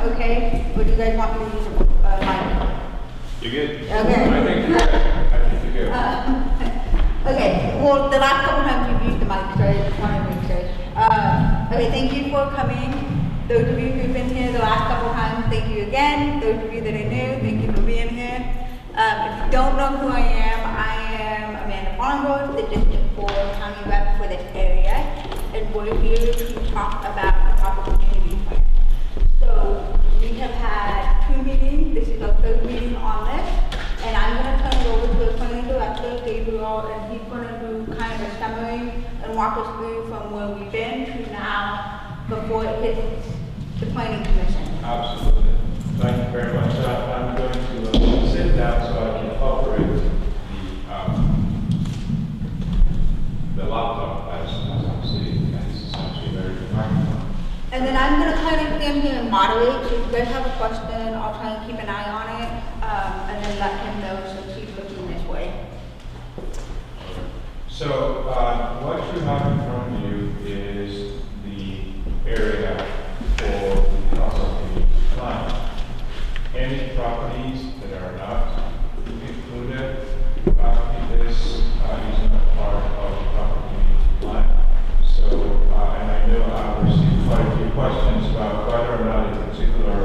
okay? Or do you guys want me to use a mic? You're good. Okay. I think you're good. I think you're good. Okay, well, the last couple times you've used the mic, so I just want to make sure. Okay, thank you for coming. Those of you who've been here the last couple times, thank you again. Those of you that are new, thank you for being here. If you don't know who I am Amanda Folendorf, the District 4 County Rep for this area, and we're here to talk about the Copperopolis Community Plan. So, we have had 2 meetings, this is our 3rd meeting on this, and I'm going to turn it over to the planning director, Gabriel, and he's going to do kind of a summary and walk us through from where we've been to now before it hits the planning commission. Absolutely. Thank you very much. I'm going to sit down so I can operate the laptop as I'm sitting, and this is actually very good microphone. And then I'm going to kind of stand here and moderate, so if you guys have a question, I'll try and keep an eye on it, and then let him know so keep looking this way. So what you have in front of you is the area for the Copperopolis Community Plan. Any properties that are not included in this is not part of the Copperopolis Community Plan. So, and I know I've received quite a few questions about whether or not a particular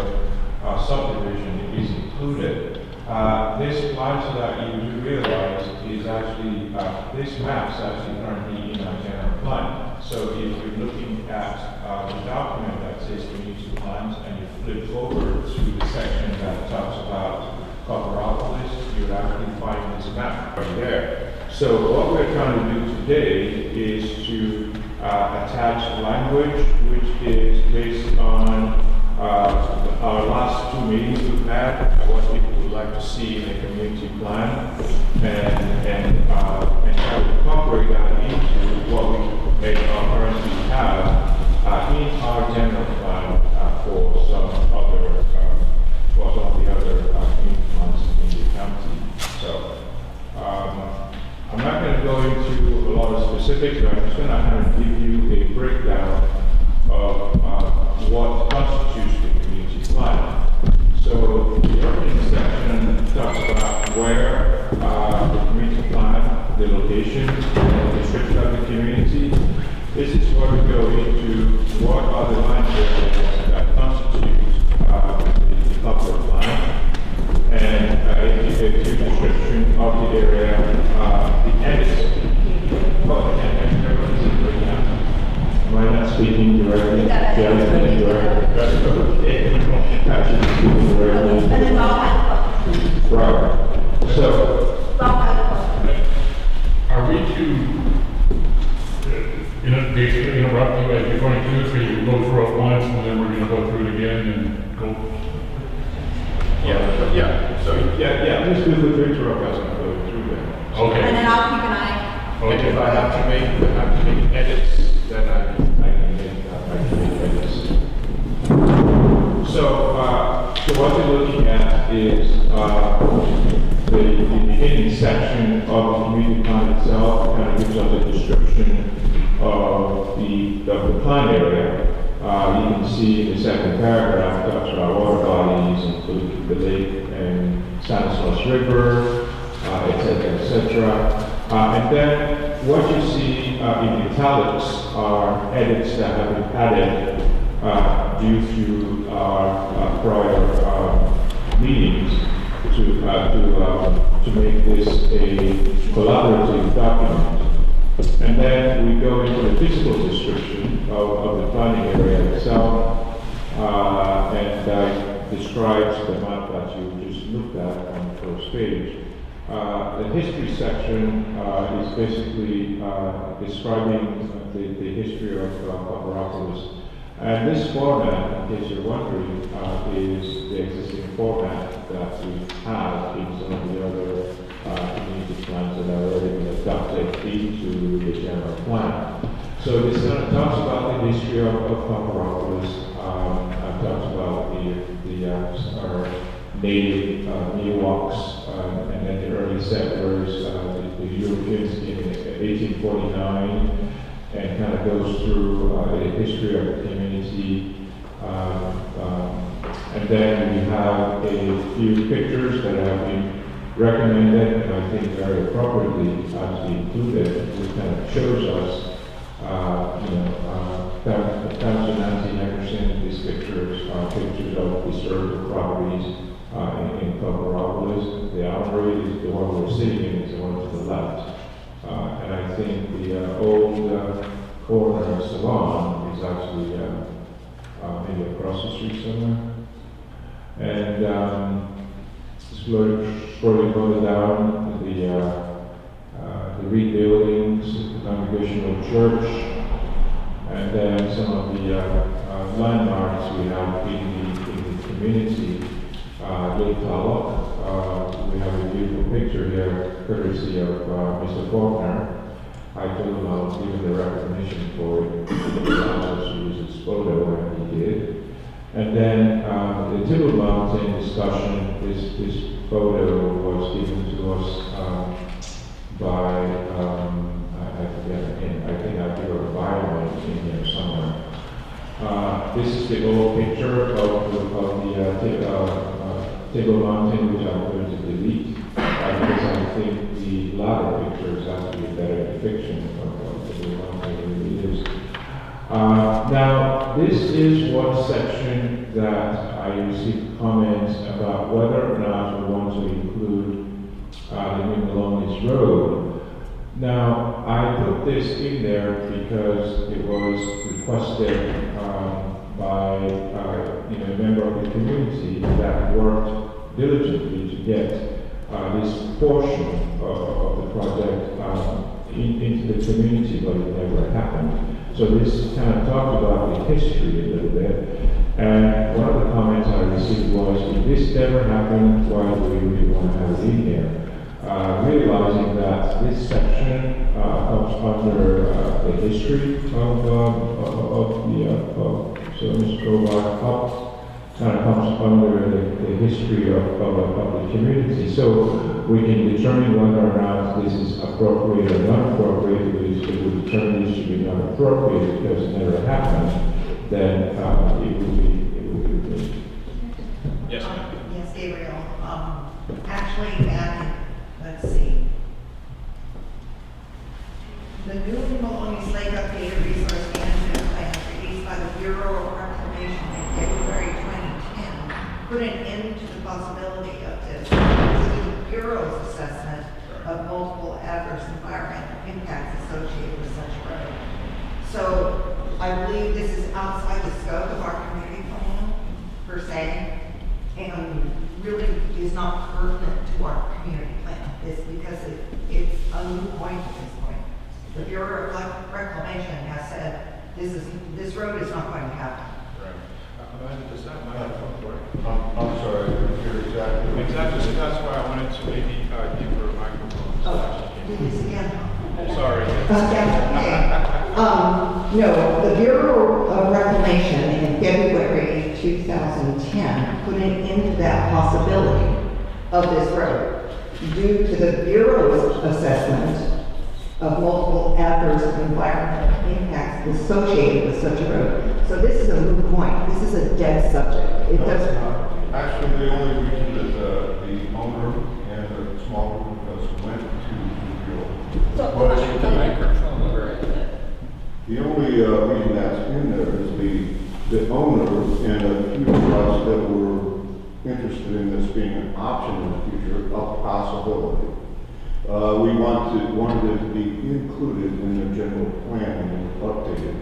subdivision is included. This plan, so that you do realize, is actually, this map is actually currently in our general plan. So if you're looking at the document that says community plans and you flip over to the section that talks about Copperopolis, you'll actually find this map right there. So what we're trying to do today is to attach language which is based on our last 2 meetings we've had, what people would like to see in a community plan, and try to incorporate that into what we currently have in our general plan for some of the other community plans in the county. So I'm not going to go into a lot of specifics, but I'm just going to kind of give you a breakdown of what constitutes the community plan. So the opening section talks about where the community plan, the location, the description of the community. This is where we go into what are the land areas that constitute the Copperopolis plan, and a description of the area, the edits. Am I not speaking directly? Yeah, I'm speaking directly. That's okay. Actually speaking directly. And then I'll have questions. Right. So, I'll have questions. Are we to, basically interrupt you as you're going through this, or you go through it once and then we're going to go through it again and go? yeah. So, yeah. Just do the interrupt as I go through them. Okay. And then I'll keep an eye. And Okay. if I have to make edits, then I can make edits. So what you're looking at is the beginning section of the community plan itself. Kind of gives us a description of the plan area. You can see in the second paragraph talks about water bodies, including the lake and Stanislaus River, etc. And then what you see in italics are edits that have been added due to our prior meetings to make this a collaborative document. And then we go into the physical description of the planning area itself, and describes the map that you just looked at on the first page. The history section is basically describing the history of Copperopolis. And this format, in case you're wondering, is the existing format that we have in some of the other community plans that are already been adopted into the general plan. So this talks about the history of Copperopolis, talks about our native Miwoks, and then the early settlers, the Europeans in 1849, and kind of goes through the history of the community, And then we have a few pictures that have been recommended, and I think very appropriately actually included, which kind of shows us, Council Nancy Henderson, these pictures are pictures of historical properties in Copperopolis. The Armory is the one we're sitting in, is the one to the left. And I think the old corner salon is actually maybe across the street somewhere. And slowly going down the Reed buildings, the Congregational Church, and then some of the landmarks we have in the community. Little Talok, we have a beautiful picture here, courtesy of Mr. Faulkner. I told him I was giving the recognition for it. He allowed us to use his photo, and he did. And then the Table Mountain discussion, this photo was given to us by, I forget her name, I think I give her a bio in here somewhere. This is the old picture of the Table Mountain, which I'm going to delete, because I think the latter picture is actually a better depiction of what Table Mountain really is. Now, this is one section that I received comments about whether or not we want to include the New Melones Road. Now, I put this in there because it was requested by a member of the community that worked diligently to get this portion of the project into the community, but it never happened. So this kind of talked about the history a little bit. And one of the comments I received was, if this never happened, why do we really want to have it in here? Realizing that this section comes under the history so Ms. Robart kind of comes under the history of the community. So we can determine whether or not this is appropriate or not appropriate. If we determine this to be not appropriate because it never happened, then it would be. Yes, ma'am. Yes, Gabriel. Actually, let's see. The new Maloney's Lake Updated Resource Management Plan released by the Bureau of Reclamation in February 2010 put an end to the possibility of this due to the Bureau's assessment of multiple adverse environmental impacts associated with such a road. So I believe this is outside the scope of our community plan per se, and really is not pertinent to our community plan. It's because it's a new point at this point. The Bureau of Reclamation has said this road is not going to happen. Right. Amanda, does that microphone work? I'm sorry, I didn't hear exactly. Exactly, so that's why I wanted to maybe give her a microphone. Oh, do this again. Sorry. That's okay. No, the Bureau of Reclamation in February 2010 put an end to that possibility of this road due to the Bureau's assessment of multiple adverse environmental impacts associated with such a road. So this is a moot point. This is a dead subject. It doesn't. Actually, the only reason that the owner and a small group of us went to the Bureau. The only reason that's in there is the owner and a few of us that were interested in this being an option in the future, a possibility. We wanted it to be included in the general plan and updated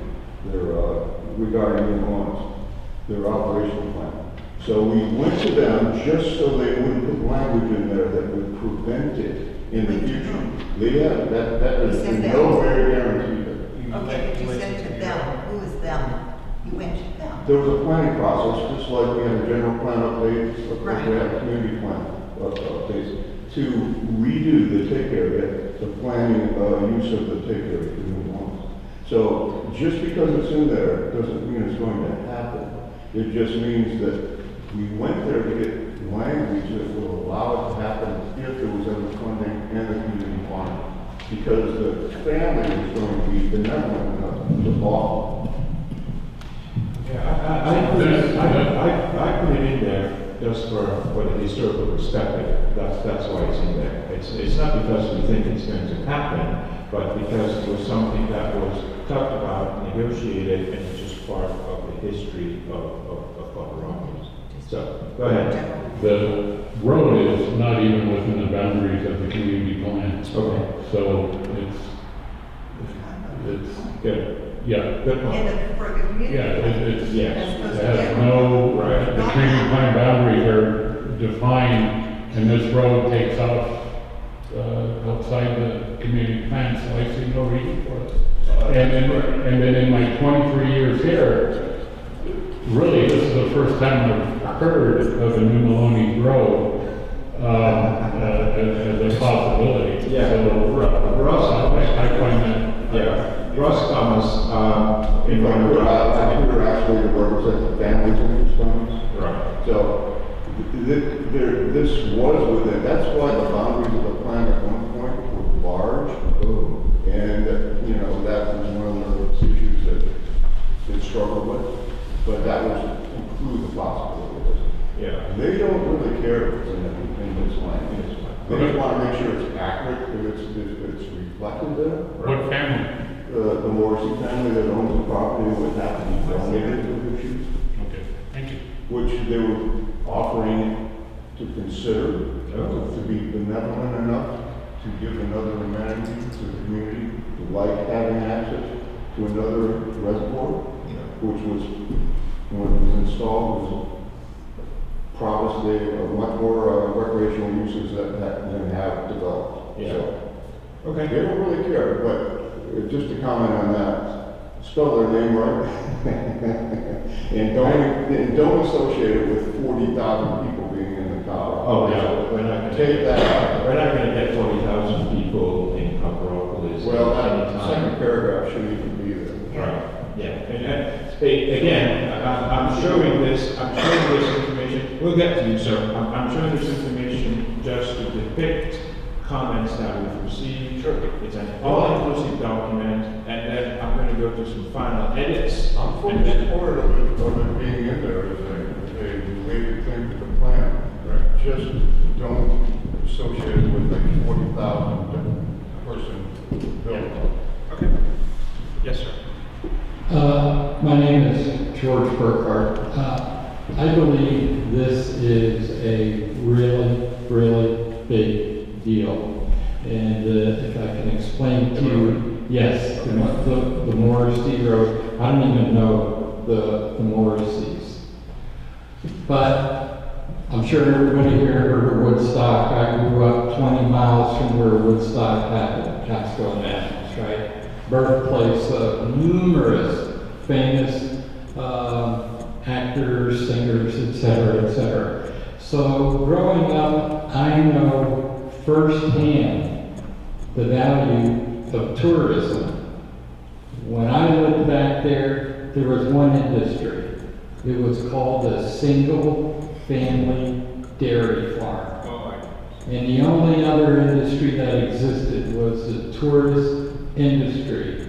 regarding their operational plan. So we went to them just so they wouldn't put language in there that would prevent it in the future. Yeah, that is in no way guaranteed. Okay, but you said to them. Who is them? You went to them. There was a planning process, just like we had a general plan update, like we had a community plan updates, to redo the take area, the planning use of the take area for new homes. So just because it's in there doesn't mean it's going to happen. It just means that we went there to get language that will allow it to happen if there was ever funding and the community wanted. Because the family is going to be benevolent enough to follow. Yeah, I put it in there just for the historical perspective. That's why it's in there. It's not because we think it's going to happen, but because it was something that was talked about, negotiated, and it's just part of the history of Copperopolis. So, go ahead. The road is not even within the boundaries of the community plan. Okay. So it's, Good. yeah. Good point. For the community. Yeah, it Yes. has no, Right. the community plan boundaries are defined, and this road takes off outside the community plan, so I see no reason for this. And then in my 23 years here, really, this is the first time I've heard of a new Maloney Road as a possibility. Yeah. So, Russ, I find that. yeah. Russ Thomas, If I could, I'm here actually to represent the families in these homes. right. So, this was within, that's why the boundaries of the plan at one point were large. And, you know, that was one of the issues that they struggled with. But that was to include the possibility of this. Yeah. They don't really care if it's in this land. They just want to make sure it's accurate, if it's reflected there. What family? The Morrissey family that owns the property would have to be donated to the issues, Okay, thank you. which they were offering to consider, to be benevolent enough to give another amenity to the community, like having access to another reservoir, which was, when it was installed, was promised much more recreational uses that than have developed. Yeah. So, Okay. they don't really care, but just to comment on that, spell their name right. and don't associate it with 40,000 people being in the Colorado. Oh, yeah, we're not gonna Take that out. We're not gonna get 40,000 people in Copperopolis. Well, that anytime. second paragraph shouldn't even be there. Right, yeah, again, I'm showing this information, we'll get to you, sir. I'm showing this information just to depict comments that we've received. Sure. It's an all-inclusive document, and then I'm gonna go to some final edits. I'm fully and then- supportive of it being in there as a related thing to the plan. Right. Just don't associate it with a 40,000 person building. Okay. Yes, sir. My name is George Burkhardt. I believe this is a really, really big deal. And if I can explain to you, yes, the Morrissey Road, I don't even know the Morrisseys. But I'm sure everybody here heard of Woodstock. I grew up 20 miles from where Woodstock happened, Catskill Nationals, right? Birthplace of numerous famous actors, singers, etc. So growing up, I know firsthand the value of tourism. When I lived back there, there was one industry. It was called a single-family dairy farm. And the only other industry that existed was the tourist industry.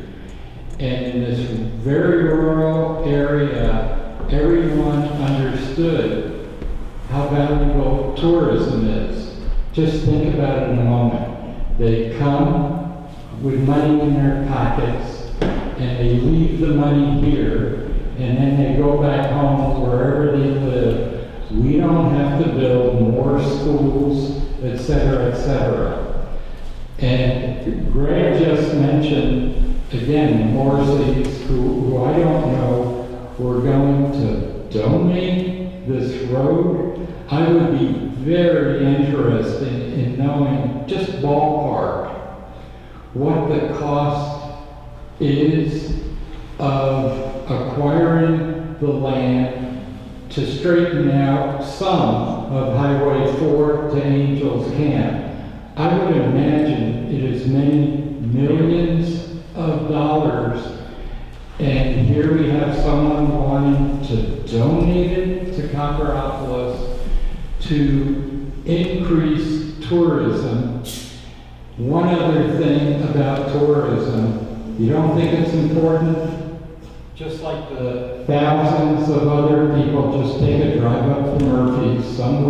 And in this very rural area, everyone understood how valuable tourism is. Just think about it in a moment. They come with money in their pockets, and they leave the money here, and then they go back home wherever they live. We don't have to build more schools, etc. And Greg just mentioned, again, the Morrisseys, who I don't know, were going to donate this road. I would be very interested in knowing, just ballpark, what the cost is of acquiring the land to straighten out some of Highway 4 to Angels Camp. I would imagine it is many millions of dollars, and here we have someone wanting to donate it to Copperopolis to increase tourism. One other thing about tourism, you don't think it's important? Just like the thousands of other people just take a drive up to Murphy's, some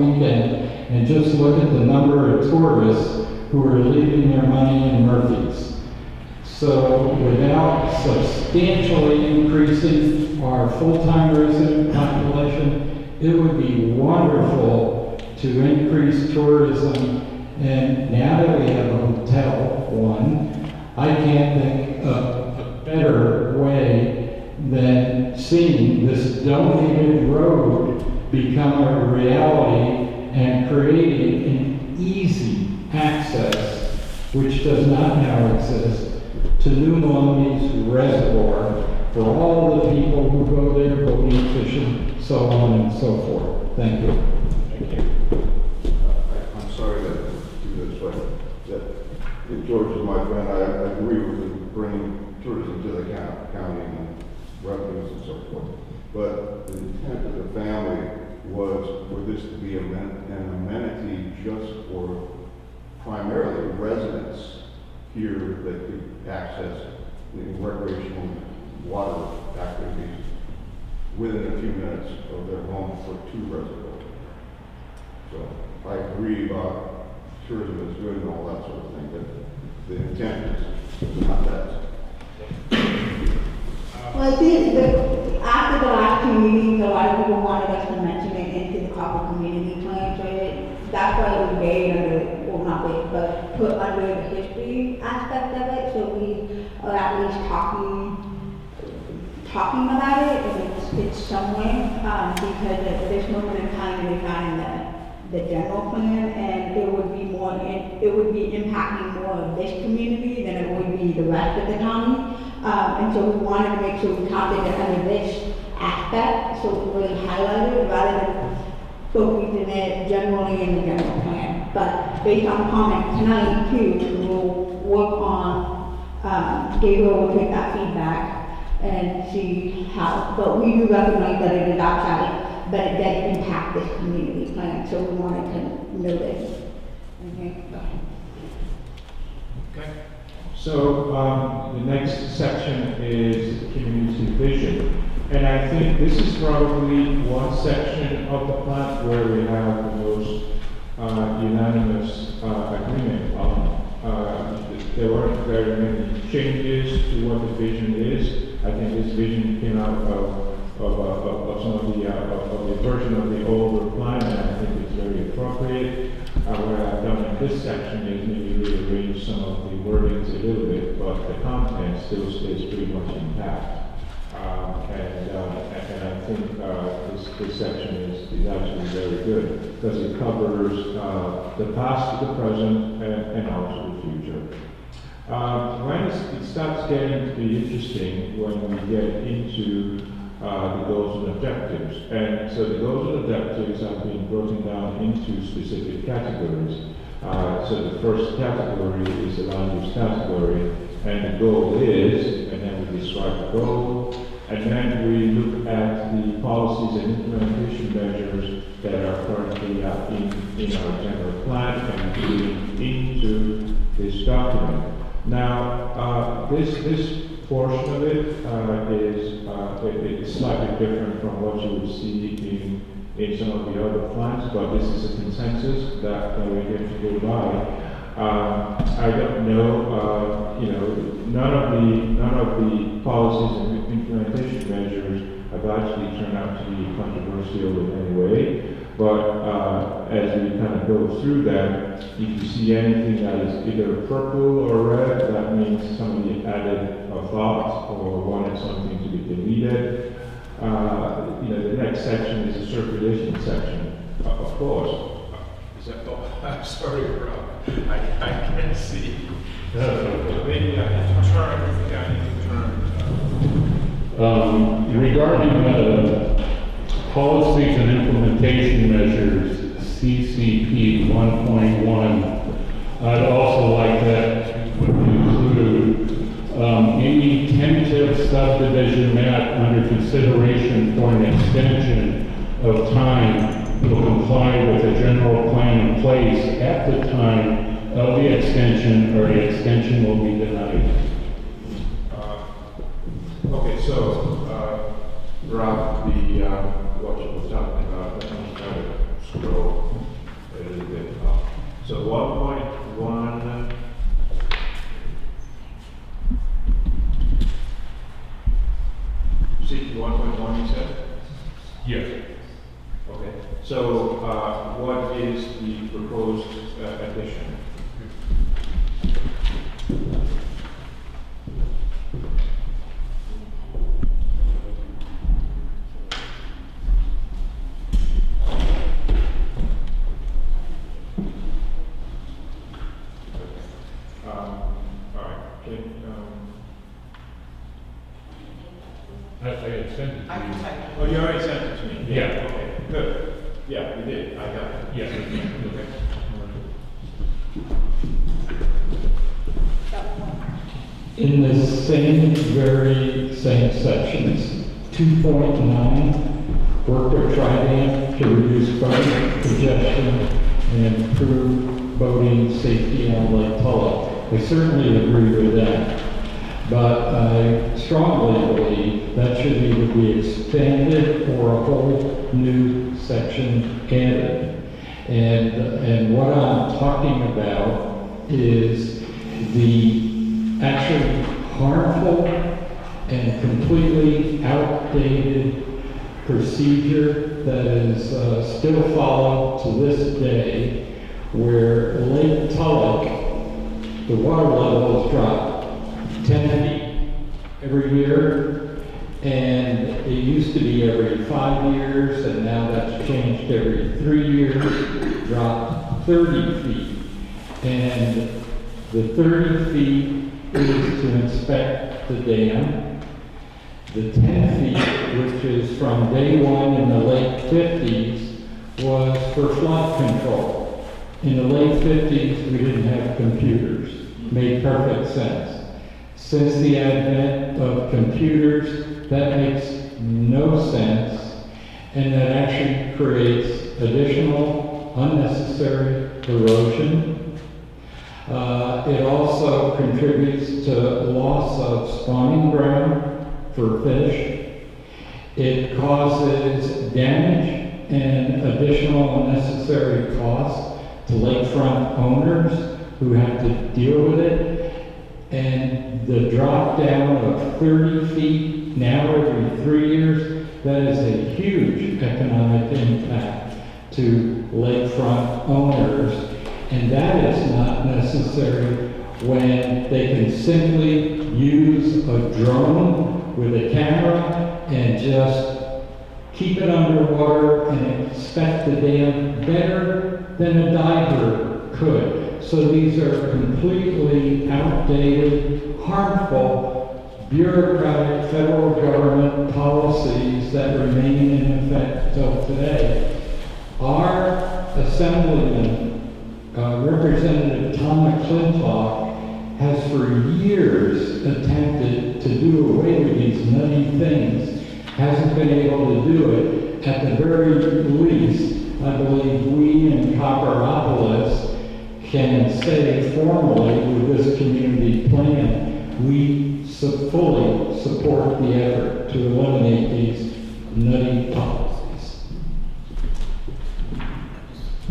and just look at the number of tourists who are leaving their money in Murphy's. So without substantially increasing our full-time resident population, it would be wonderful to increase tourism. And now that we have a hotel, I can't think of a better way than seeing this donated road become a reality and creating an easy access, which does not now exist, to New Maloney's Reservoir for all the people who go there, boating, fishing, so on and so forth. Thank you. Thank you. I'm sorry to do this, but that George is my friend. I agree with bringing tourism to the county and revenues and so forth. But the intent of the family was for this to be an amenity just for primarily residents here that could access recreational water activities within a few minutes of their home for 2 reservoirs. So I agree about tourism is good and all that sort of thing, but the intent is not that. Well, I think that after the last 2 meetings, a lot of people wanted us to mention it into the Copper Community Plan, so that's why it was buried under, well, not buried, but put under the history aspect of it, so we are at least talking about it, and it's somewhere, because at this moment in time, it is not in the general plan, and it would be impacting more of this community than it would be the rest of the county. And so we wanted to make sure we counted it under this aspect, so we really highlighted rather than focusing it generally in the general plan. But based on comments tonight too, we'll work on, Gabriel will take that feedback and see how, but we do recognize that it is outside, but it does impact this community plan, so we wanted to note it. Okay. Okay. So the next section is community vision. And I think this is probably one section of the plan where we have the most unanimous agreement on. There weren't very many changes to what the vision is. I think this vision came out of some of the version of the older plan, and I think it's very appropriate. What I've done in this section is maybe rearrange some of the wordings a little bit, but the content still stays pretty much intact. And I think this section is actually very good because it covers the past, the present, and also the future. When it starts getting to be interesting when we get into the goals and objectives. And so the goals and objectives have been broken down into specific categories. So the first category is the land use category, and the goal is, and then we describe the goal, and then we look at the policies and implementation measures that are currently in our general plan and feeding into this document. Now, this portion of it is slightly different from what you would see in some of the other plans, but this is a consensus that we're going to go by. I don't know, none of the policies and implementation measures have actually turned out to be controversial in any way. But as we kind of go through that, if you see anything that is either purple or red, that means somebody added a thought or wanted something to be deleted. The next section is the circulation section. Of course. Is that? Oh, I'm sorry, Rob. I can't see. Maybe I need to turn. I think I need to turn. Regarding policies and implementation measures, CCP 1.1, I'd also like that to include any tentative subdivision map under consideration for an extension of time will comply with the general plan in place at the time of the extension, or the extension will be denied. Okay, so Rob, what you were talking about, I'm trying to scroll. It is So, what is the proposed addition? All right, I had sent it I to can you. type. oh, you already sent it to me? Yeah. Okay, good. Yeah, you did, I got it. Yes. Okay. In the very same sections, 2.9, work with Trident to reduce boat congestion and improve boating safety on Lake Tulloch. I certainly agree with that, but I strongly believe that should either be expanded or a whole new section added. And what I'm talking about is the actually harmful and completely outdated procedure that is still followed to this day, where Lake Tulloch, the water level has dropped 10 feet every year, and it used to be every 5 years, and now that's changed every 3 years, dropped 30 feet. And the 30 feet is to inspect the dam. The 10 feet, which is from day one in the late 50s, was for flood control. In the late 50s, we didn't have computers. Made perfect sense. Since the advent of computers, that makes no sense, and that actually creates additional unnecessary erosion. It also contributes to loss of spawning ground for fish. It causes damage and additional unnecessary costs to lakefront owners who have to deal with it. And the drop down of 30 feet now every 3 years, that is a huge economic impact to lakefront owners. And that is not necessary when they can simply use a drone with a camera and just keep it underwater and inspect the dam better than a diver could. So these are completely outdated, harmful, bureaucratic federal government policies that remain in effect till today. Our Assemblyman, Representative Tom McClintock, has for years attempted to do away with these nutty things, hasn't been able to do it. At the very least, I believe we in Copperopolis can say formally with this community plan, we fully support the effort to eliminate these nutty policies.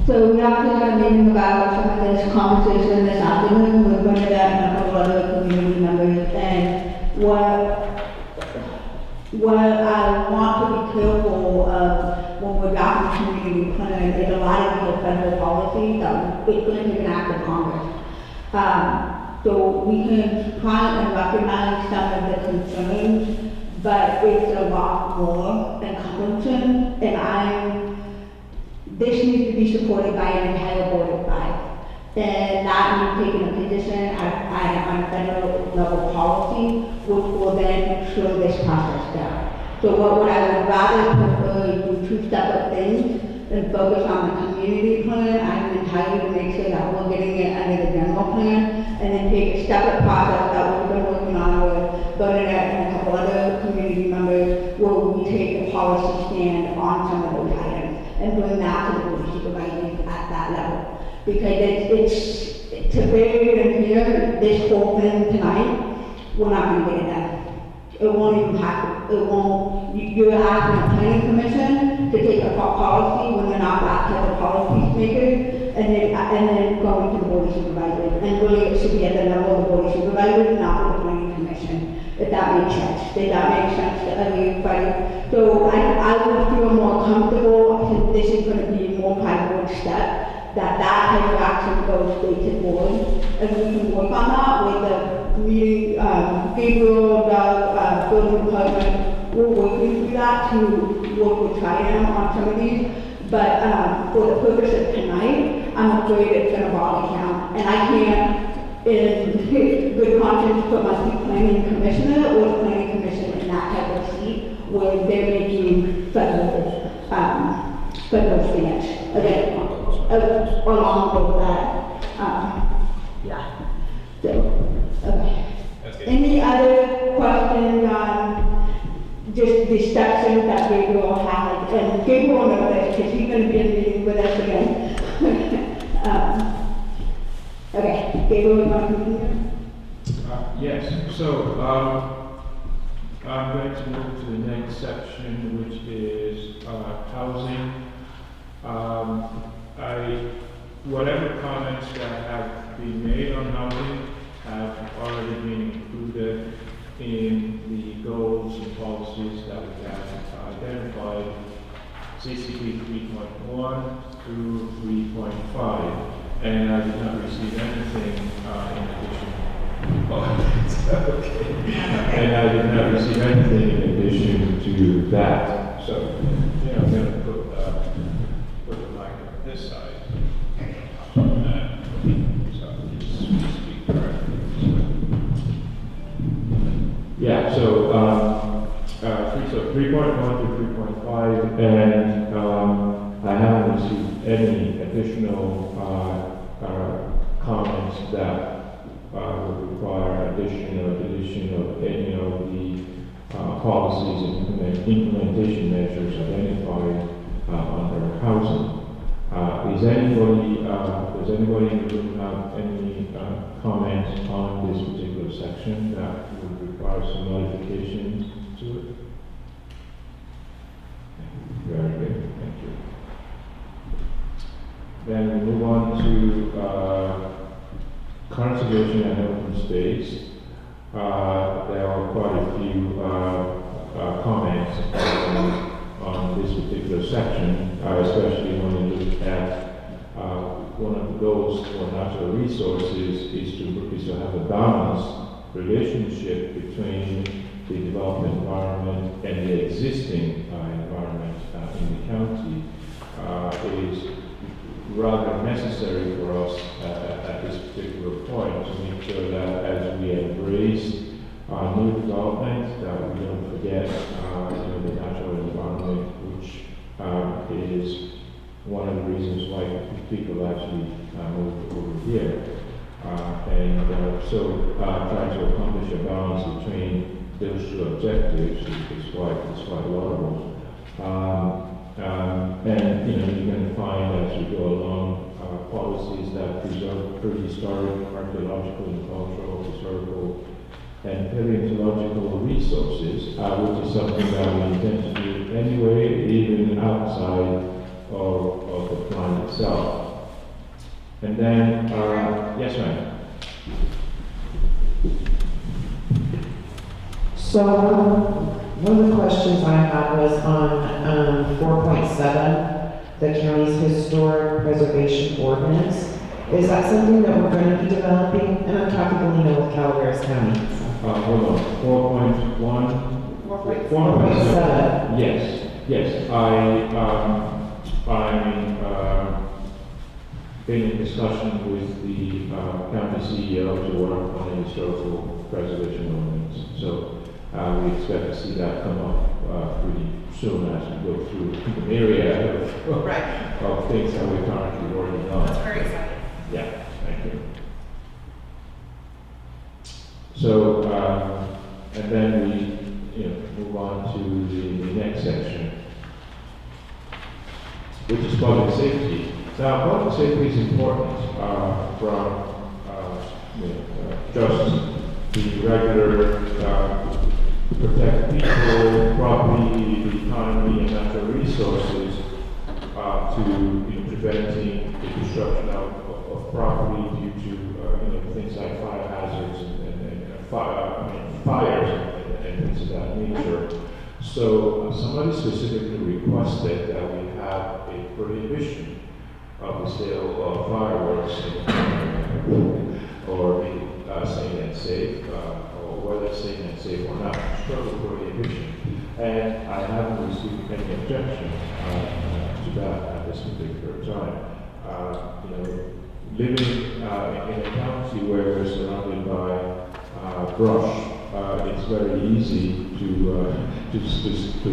So we actually had a meeting about some of this conversation this afternoon with Bernadette and a couple other community members, and what I want to be careful of when we're drafting community plan is a lot of these federal policies that it's going to take an act of Congress. So we can try and recognize some of the concerns, but it's a lot more encompassing, and this needs to be supported by an entire board of 5. And that means taking a position on federal level policy, which will then slow this process down. So what I would rather prefer is do 2 separate things and focus on the community plan. I'm entirely to make sure that we're getting it under the general plan, and then take a separate process that we've been working on with Bernadette and a couple other community members, where we take a policy stand on some of those items and bring that to the board of supervisors at that level. Because it's to bury it in here, this whole thing tonight, we're not gonna get it done. It won't even happen, you're asking a planning commission to take a policy when they're not that type of policy makers, and then going to the board of supervisors. And really, it should be at the level of the board of supervisors, not the planning commission, if that makes sense. Does that make sense to everybody? So I would feel more comfortable, since this is gonna be that type of action goes straight to board, and we can work on that with the meeting, Gabriel, Doug, building department, we're working through that to work with Triam on some of these, but, for the purpose of tonight, I'm afraid it's gonna bog me down, and I can't, in good conscience, put my planning commissioner or the planning commission in that type of seat where they're making federal stance again, along with that. Yeah. So, okay. That's good. Any other questions on just the sections that Gabriel had? And Gabriel knows this because he's going to be in a meeting with us again. Okay, Gabriel, you want to continue? Yes, so I'm going to move to the next section, which is housing. Whatever comments that have been made on housing have already been included in the goals and policies that we have identified, CCP 3.1 through 3.5, and I did not receive anything in addition. Okay. And I did not receive anything in addition to that. So, I'm going to put the mic on this side. So just speak correctly. Yeah, so 3.1 to 3.5, and I haven't received any additional comments that would require addition or deletion of any of the policies and implementation measures identified under housing. Does anybody in the room have any comments on this particular section that would require some modifications to it? Very good, thank you. Then we move on to conservation and open space. There are quite a few comments on this particular section, especially when you look at one of the goals for natural resources is to have a balanced relationship between the developed environment and the existing environment in the county. It is rather necessary for us at this particular point to make sure that as we embrace new development, that we don't forget the natural environment, which is one of the reasons why people actually move over here. So trying to accomplish a balance between those two objectives is quite laudable. And you're going to find as we go along policies that preserve prehistoric, archaeological, and cultural, historical, and paleontological resources, which is something that we intend to do anyway, even outside of the plan itself. And then, yes, ma'am. So one of the questions I had was on 4.7, the county's historic preservation ordinance. Is that something that we're going to be developing? And I'm talking with Calaveras County. Hold on, 4.1? 4.7. Yes. I'm been in discussion with the county CEO to work on a historical preservation ordinance. So we expect to see that come up pretty soon as we go through the myriad of things that we're currently working on. That's very exciting. Yeah, thank you. So, and then we move on to the next section, which is public safety. Now, public safety is important from just the regular protect people, property, the economy, and natural resources to preventing the destruction of property due to things like fire hazards and fires and things of that nature. So somebody specifically requested that we have a prohibition of the sale of fireworks or be sane and safe, or whether it's sane and safe or not, struggle prohibition. And I haven't received any objection to that at this particular time. Living in a county where we're surrounded by brush, it's very easy to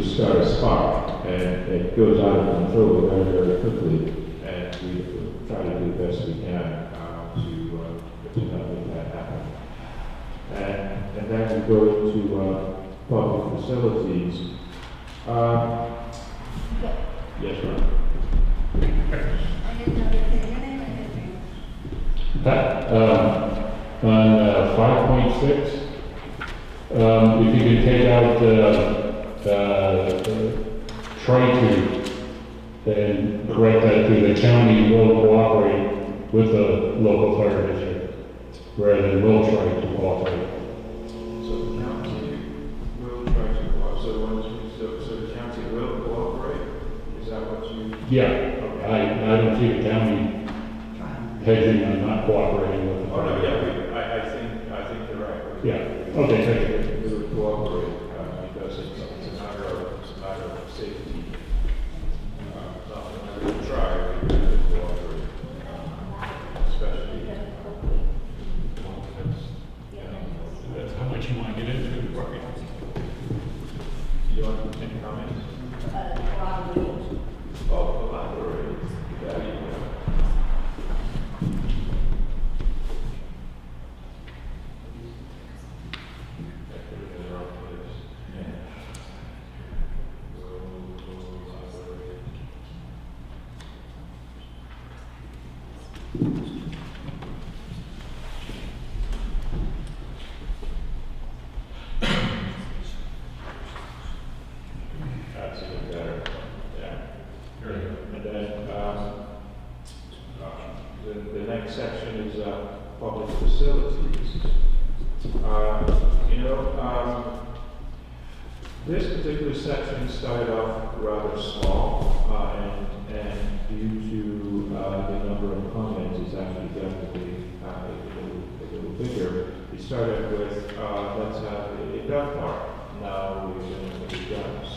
start a spark, and it goes out of control very, very quickly. And we try to do the best we can to not make that happen. And then we go into public facilities. Yes, sir. I didn't know your name, I didn't. Pat, on 5.6, if you can take out try to, and correct that to the county will cooperate with the local fire district, rather than will try to cooperate. So the county will try to cooperate. So the county will cooperate? Is that what you? Yeah, I don't see the county hedging on not cooperating with the Oh, no, fire. yeah, I think you're right. Yeah, okay, thank you. We would cooperate, because it's a matter of safety. No matter we try, we have to cooperate, especially one that's, That's how much you want to get into. you want to make comments? Oh, collaborate. Yeah, you know. That's even better. Yeah. And then the next section is public facilities. This particular section started off rather small, and due to the number of comments, it's actually definitely a little bigger. We started with let's have a gun park. Now we're going to make guns.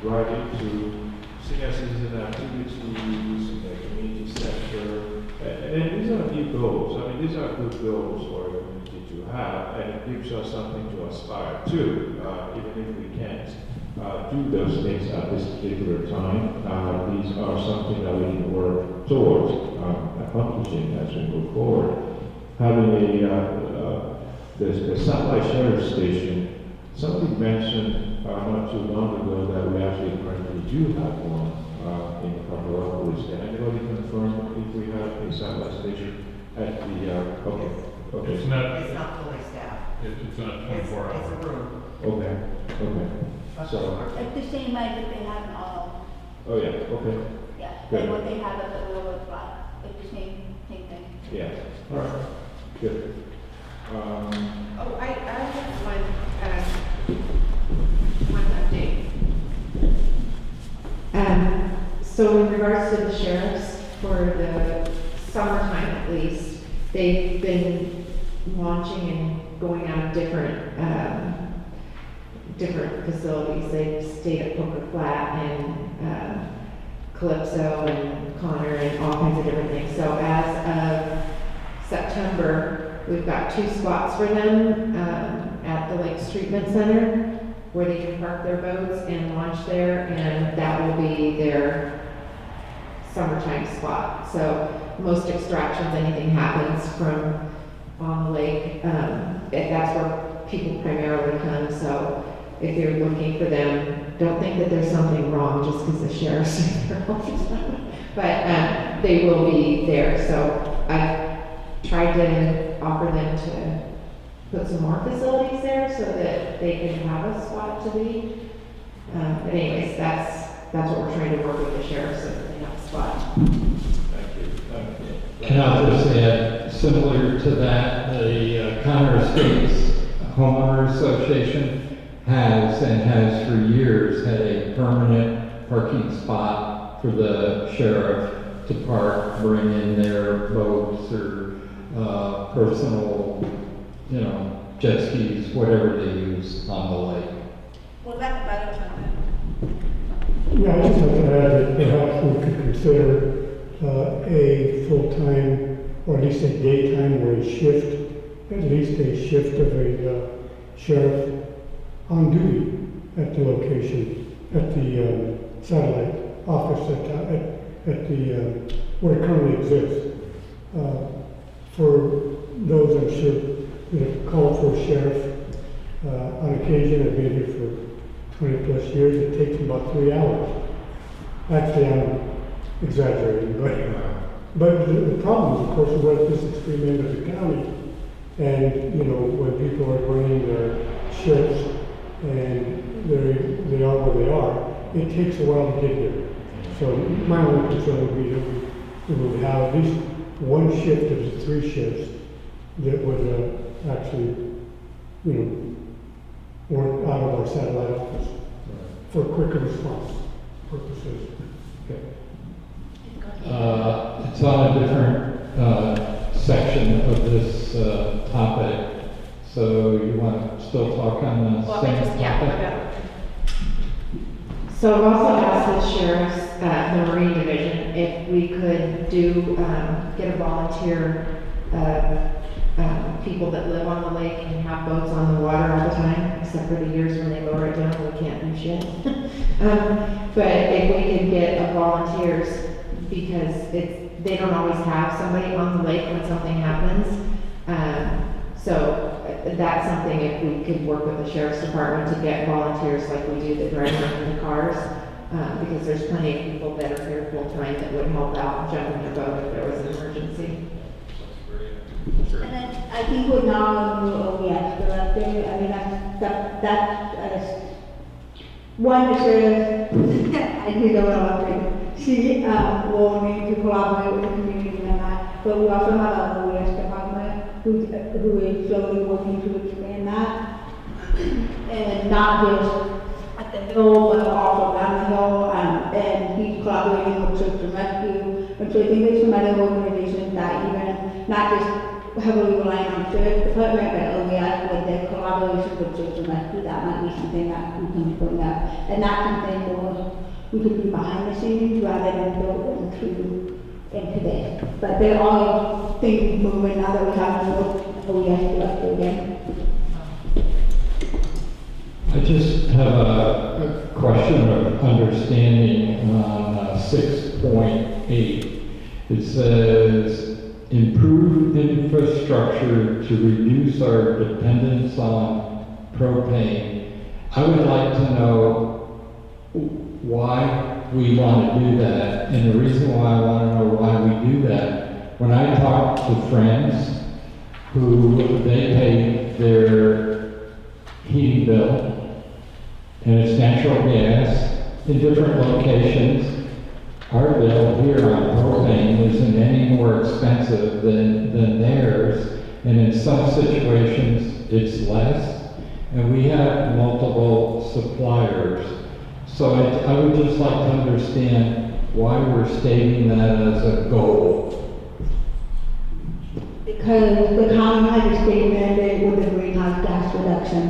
Right into senior citizen activities in the community sector. And these are new goals. I mean, these are good goals for a community to have, and it gives us something to aspire to, even if we can't do those things at this particular time. These are something that we can work towards accomplishing as we move forward. Having the satellite sheriff station, somebody mentioned not too long ago that we actually currently do have one in Copperopolis. Can anybody confirm if we have a satellite station at the, okay. It's not, It's not fully staffed. it's not It's 24 a hours. room. Okay. So, It's the same like that they have in all, oh yeah, okay, yeah, Good. and what they have at the railroad flat, it's the same thing. yeah, all right, good. Oh, I have one update. So in regards to the sheriffs, for the summertime at least, they've been launching and going out of different facilities. They've stayed at Poker Flat and Calypso and Connor and all kinds of different things. So as of September, we've got 2 spots for them at the Lakes Treatment Center where they can park their boats and launch there, and that will be their summertime spot. So most extractions, anything happens from on the lake, that's where people primarily come. So if you're looking for them, don't think that there's something wrong just because the sheriff's are there all the time. But they will be there. So I tried to offer them to put some more facilities there so that they can have a spot to be. But anyways, that's what we're trying to work with the sheriff so that they have a spot. Thank you. And I'll just add, similar to that, the Connor Estates Homeowner Association has for years had a permanent parking spot for the sheriff to park, bring in their boats or personal, you know, jet skis, whatever they use on the lake. What about the better one? Yeah, I just like to add that perhaps we could consider a full-time, or at least a daytime or a shift, at least a shift of a sheriff on duty at the location, at the satellite office at the where it currently exists. For those, I'm sure, that have called for a sheriff on occasion, I've been here for 20 plus years, it takes about 3 hours. Actually, I'm exaggerating, but the problem is, of course, we're at this extreme end of the county, and, you know, when people are bringing their shifts, and they are where they are, it takes a while to get here. So my only concern would be that we would have at least one shift of the 3 shifts that would actually, you know, work out of our satellite office for quicker response purposes. It's on a different section of this topic, so you want to still talk on the same topic? So I've also asked the sheriff's, the Marine Division, if we could do, get a volunteer, people that live on the lake and have boats on the water all the time, except for the years when they lower it down, we can't do shit. But if we could get volunteers, because they don't always have somebody on the lake when something happens. So that's something, if we could work with the sheriff's department to get volunteers like we do that drive around in the cars, because there's plenty of people that are here full time that would help out and jump in their boat if there was an emergency. And then I think we're now new OES director. I mean, that's one is I think she will need to collaborate with the community and that. But we also have an OES department who is slowly working to expand that, and not just at the hill, but also down the hill. And he's collaborating with search and rescue. And so I think there's some other organizations that even not just heavily relying on the sheriff's department, but OES with their collaboration with search and rescue, that might be something that we can bring up. And that's something we could do behind the scenes rather than build into this. But there are things moving now that we have no OES director again. I just have a question of understanding on 6.8. It says, improve infrastructure to reduce our dependence on propane. I would like to know why we want to do that, and the reason why I want to know why we do that. When I talk to friends who they pay their heating bill, and it's natural gas in different locations, our bill here on propane isn't any more expensive than theirs, and in some situations it's less, and we have multiple suppliers. So I would just like to understand why we're stating that as a goal. Because the county has a state mandate with the greenhouse gas reduction.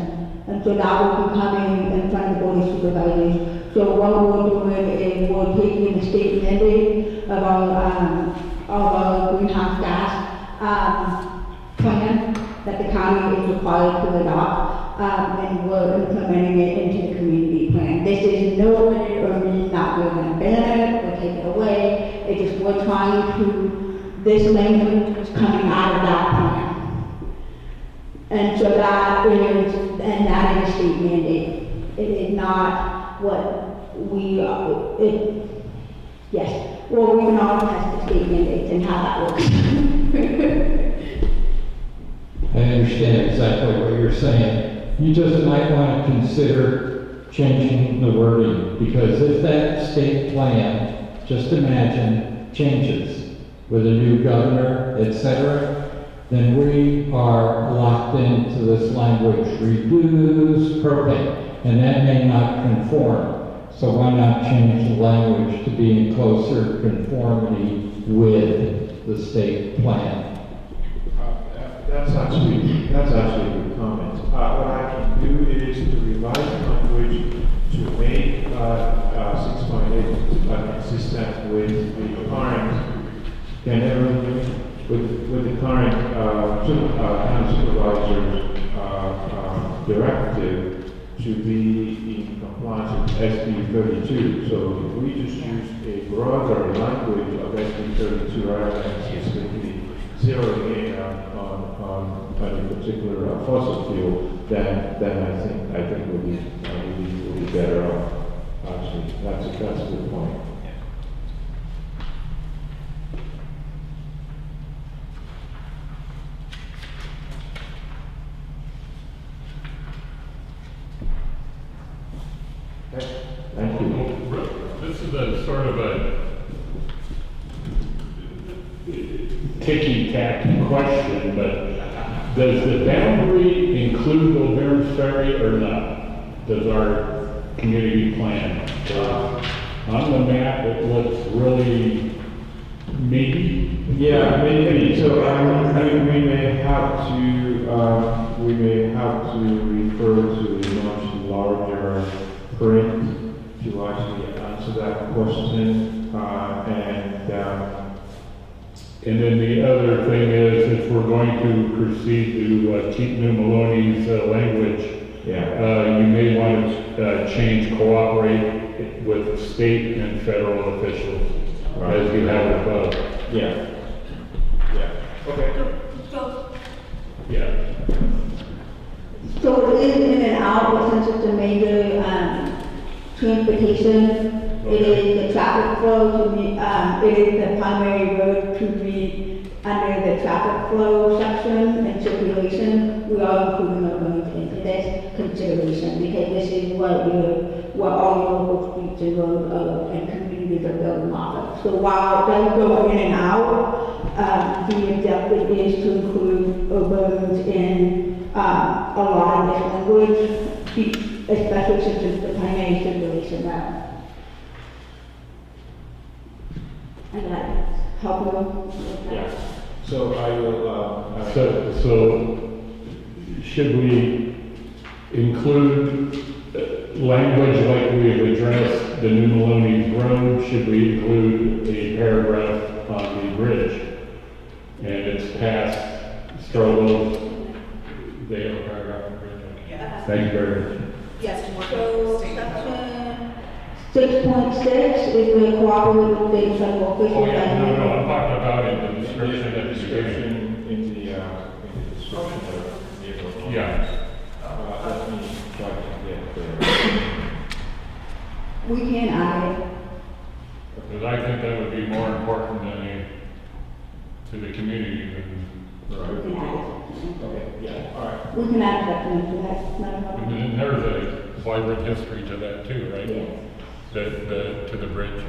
And so that will be coming in front of the board of supervisors. So what we're doing is we're taking the state mandate of our greenhouse gas plan that the county is required to adopt, and we're implementing it into the community plan. This is no way or means that we're going to ban it or take it away. It's just we're trying to, this language is coming out of that plan. And so that is a state mandate. It is not what we, yes. Well, we can all test the state mandates and how that works. I understand exactly what you're saying. You just might want to consider changing the wording, because if that state plan, just imagine, changes with a new governor, etc., then we are locked into this language, reduce propane, and that may not conform. So why not change the language to be in closer conformity with the state plan? That's actually a good comment. What I can do is to revise the language to make 6.8 consistent with the current, with the current county supervisor's directive to be in compliance with SB 32. So if we just use a broader language of SB 32 rather than specifically zeroing in on a particular fossil fuel, then I think we'll be better off. Actually, that's a good point. Thank you. This is a sort of a ticky-tacky question, but does the boundary include Calaveras Ferry or not? Does our community plan? On the map, it looks really meaty. Yeah, maybe. So we may have to refer to a much larger print to actually answer that question. And then the other thing is, if we're going to proceed to keep New Maloney's language, you may want to change cooperate with state and federal officials, as you have above. Yeah. Okay. Yeah. So it is in and out, but since it's a major transportation, it is the traffic flow to be, it is the primary road to be under the traffic flow section and circulation. We are including the roads into this consideration because this is what all your local streets and roads and communities are building off of. So while it does go in and out, the objective is to include roads in a lot of this language, especially since it's the primary circulation route. And that help you with that? Yeah. So I will. So should we include language like we have addressed the New Maloney's Road? Should we include a paragraph on the bridge? And it's past Strobel's. They have a paragraph on the bridge. Yeah. Thank you very much. Yes, so section 6.6 is the cooperative with state and federal officials. Oh, yeah, no, I'm talking about in the description that is given. In the description of the vehicle. Yeah. Let me try to get there. We can add it. Because I think that would be more important to the community than. We can add it. Okay, yeah, all right. We can add section into that, not a problem. And there's a vibrant history to that too, right? Yes. To the bridge.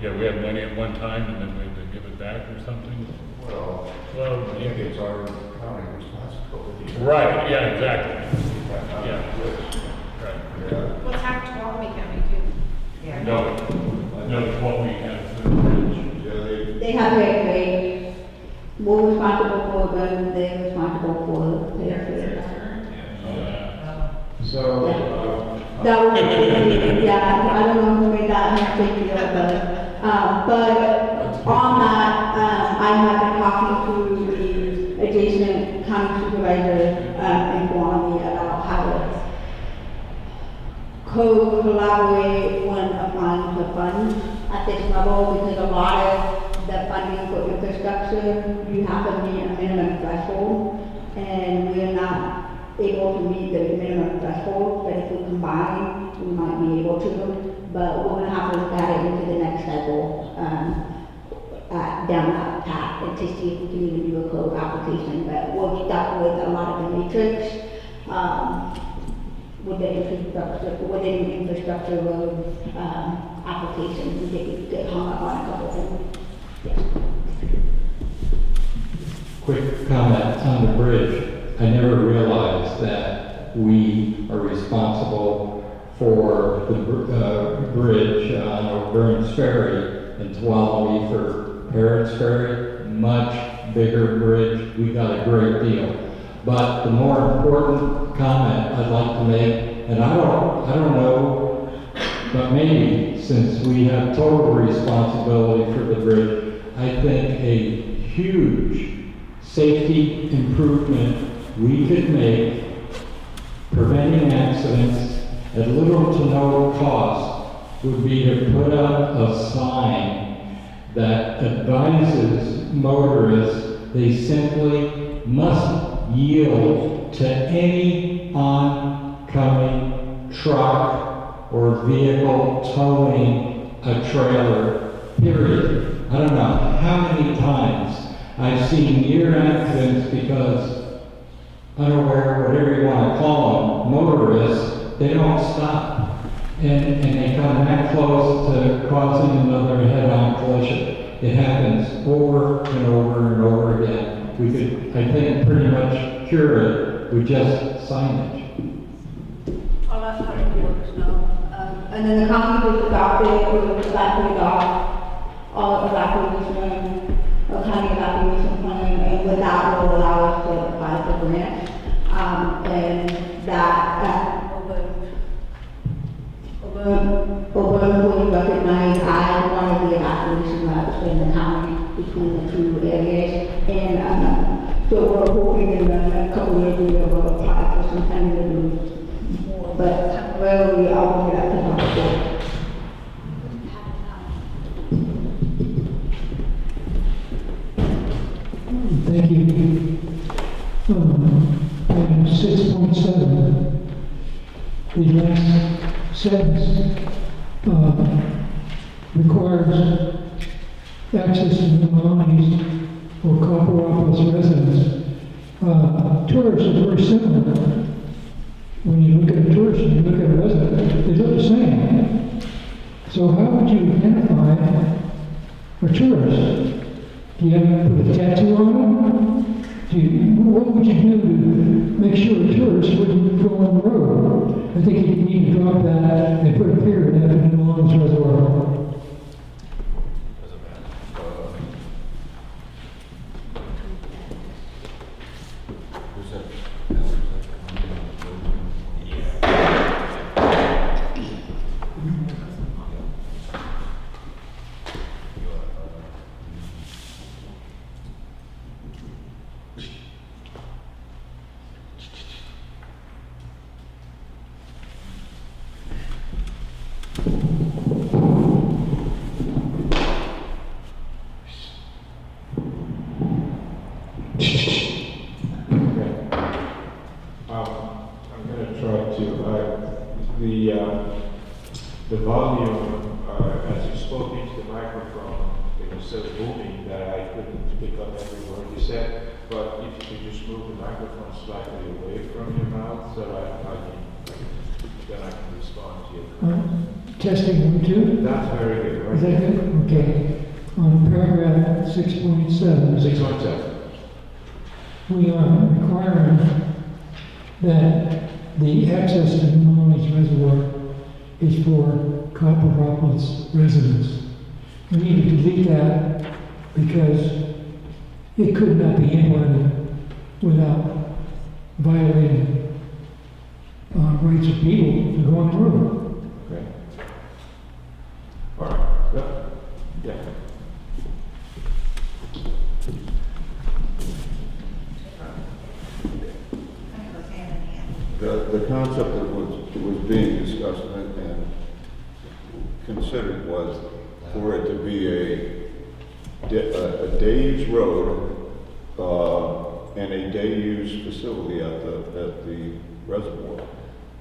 Yeah, we had money at one time and then we had to give it back or something. Well, Well, I think it's our county responsibility. right, yeah, exactly. Yeah. Right. Yeah. What's happened to Albany County too? Yeah. No, it's what we have for the bridge. Yeah, They have a, we're responsible for them, they're responsible for their. So, That was, yeah, I don't know who made that mistake the but on that, I had to talk to the adjacent county supervisor, in Guam about how to collaborate when applying for funds at this level, because a lot of the funding for infrastructure, you have to meet a minimum threshold, and we're not able to meet the minimum threshold, but if we combine, we might be able to, but we're gonna have to look at it into the next level, down that path, and to see if we can even do a code application, but we're stuck with a lot of the matrix, with the infrastructure road, applications, we get hung up on a couple things. Quick comment on the bridge. I never realized that we are responsible for the bridge on Burns Ferry in Tuolumne for Harrods Ferry, much bigger bridge, we got a great deal. But the more important comment I'd like to make, and I don't know, but maybe since we have total responsibility for the bridge, I think a huge safety improvement we could make, preventing accidents at little to no cost, would be to put up a sign that advises motorists they simply must yield to any oncoming truck or vehicle towing a trailer, period. I don't know how many times I've seen near accidents because unaware, whatever you want to call them, motorists, they don't stop. And they come that close to causing another head-on collision. It happens over and over and over again. We could, I think, pretty much cure it with just signage. All that's how it works now. And then the county will adopt it, or exactly adopt all evacuation, a county evacuation plan, and with that will allow us to apply for grants. And that will recognize I one of the evacuation routes in the county between the two areas. And so we're hoping in the next couple of years we will apply for some kind of more, but temporarily I'll bring it up to council. Thank you. Item 6.7, the last sentence requires access to the monies for Copperopolis residents. Tourists are very similar. When you look at a tourist and you look at a resident, they look the same. So how would you identify a tourist? Do you have to put a tattoo on them? What would you do to make sure a tourist wouldn't go on the road? I think you need to drop that and put a period after the New Orleans Reservoir. The volume, as you spoke into the microphone, it was so booming that I couldn't pick up every word you said. But if you could just move the microphone slightly away from your mouth, so then I can respond to you. Testing 1, 2. That's very good. Right? Is that good? Okay. On paragraph 6.7. 6.7. We are requiring that the access to the New Orleans Reservoir is for Copperopolis residents. We need to delete that because it could not be implemented without violating rights of people to go on the road. Okay. All right. Yeah. The concept that was being discussed and considered was for it to be a day-use road and a day-use facility at the reservoir.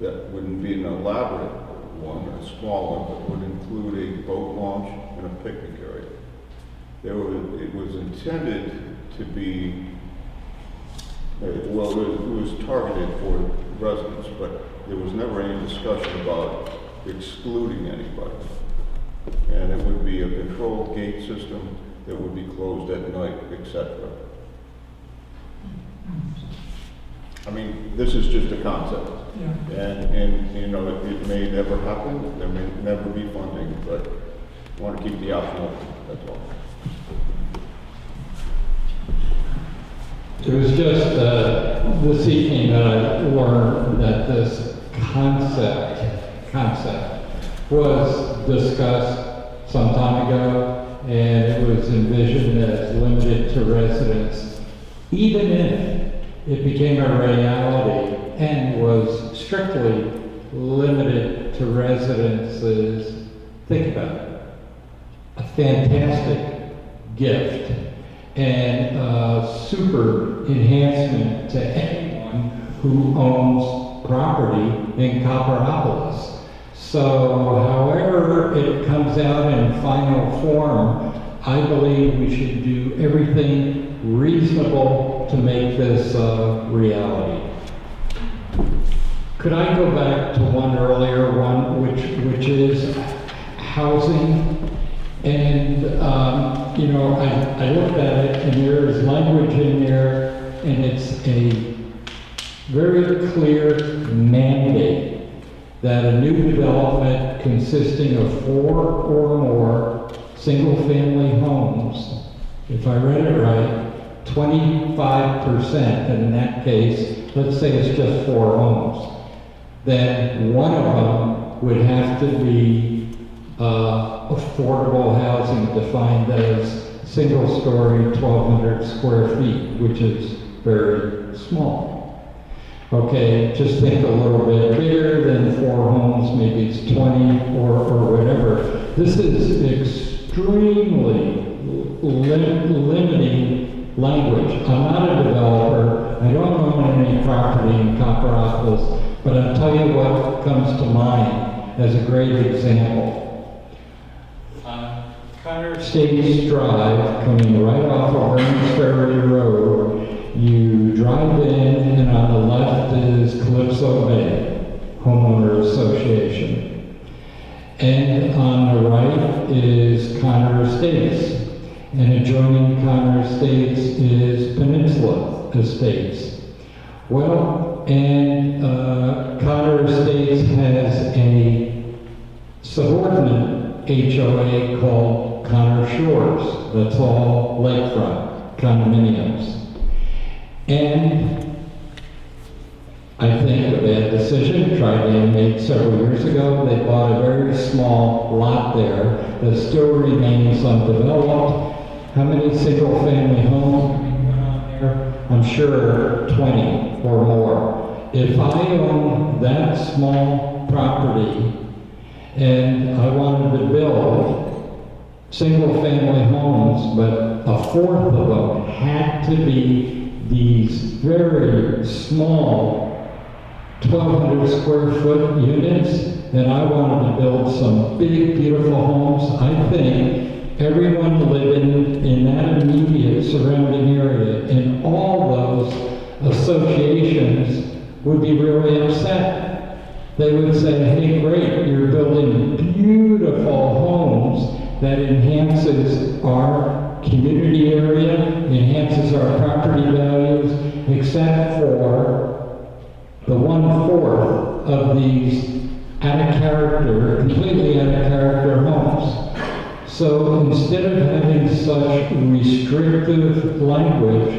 That wouldn't be an elaborate one, a small one, but would include a boat launch and a picnic area. It was intended to be, well, it was targeted for residents, but there was never any discussion about excluding anybody. And it would be a controlled gate system that would be closed at night, etc. I mean, this is just a concept. Yeah. And you know, it may never happen, there may never be funding, but I want to keep the option open, that's all. It was just this evening that I learned that this concept was discussed some time ago, and it was envisioned as limited to residents. Even if it became a reality and was strictly limited to residences, think about it. A fantastic gift and super enhancement to anyone who owns property in Copperopolis. So however it comes out in final form, I believe we should do everything reasonable to make this a reality. Could I go back to one earlier one, which is housing? And, you know, I looked at it and there is language in there and it's a very clear mandate that a new development consisting of 4 or more single-family homes, if I read it right, 25%, and in that case, let's say it's just 4 homes, then one of them would have to be affordable housing defined as single-story, 1,200 square feet, which is very small. Okay, just think a little bit bigger than 4 homes, maybe it's 20 or whatever. This is extremely limiting language. I'm not a developer, I don't own any property in Copperopolis, but I'll tell you what comes to mind as a great example. Connor States Drive, coming right off of Burns Ferry Road, you drive in and on the left is Calypso Bay Homeowner Association. And on the right is Connor Estates. And adjoining Connor Estates is Peninsula Estates. Well, and Connor Estates has a subordinate HOA called Connor Shores. That's all lakefront condominiums. And I think a bad decision, tried to be made several years ago. They bought a very small lot there that still remains undeveloped. How many single-family homes can we put on there? I'm sure 20 or more. If I owned that small property and I wanted to build single-family homes, but a fourth of them had to be these very small 1,200 square foot units, and I wanted to build some big, beautiful homes, I think everyone living in that immediate surrounding area in all those associations would be really upset. They would say, hey, great, you're building beautiful homes that enhances our community area, enhances our property values, except for the 1/4 of these out of character, completely out of character homes. So instead of having such restrictive language,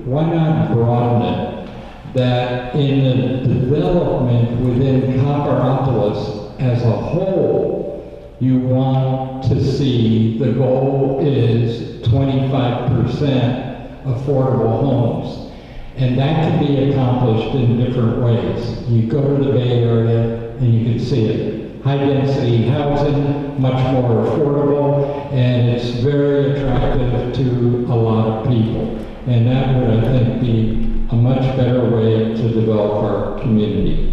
why not broaden it? That in the development within Copperopolis as a whole, you want to see the goal is 25% affordable homes. And that can be accomplished in different ways. You go to the Bay Area and you can see it. High density housing, much more affordable, and it's very attractive to a lot of people. And that would, I think, be a much better way to develop our community.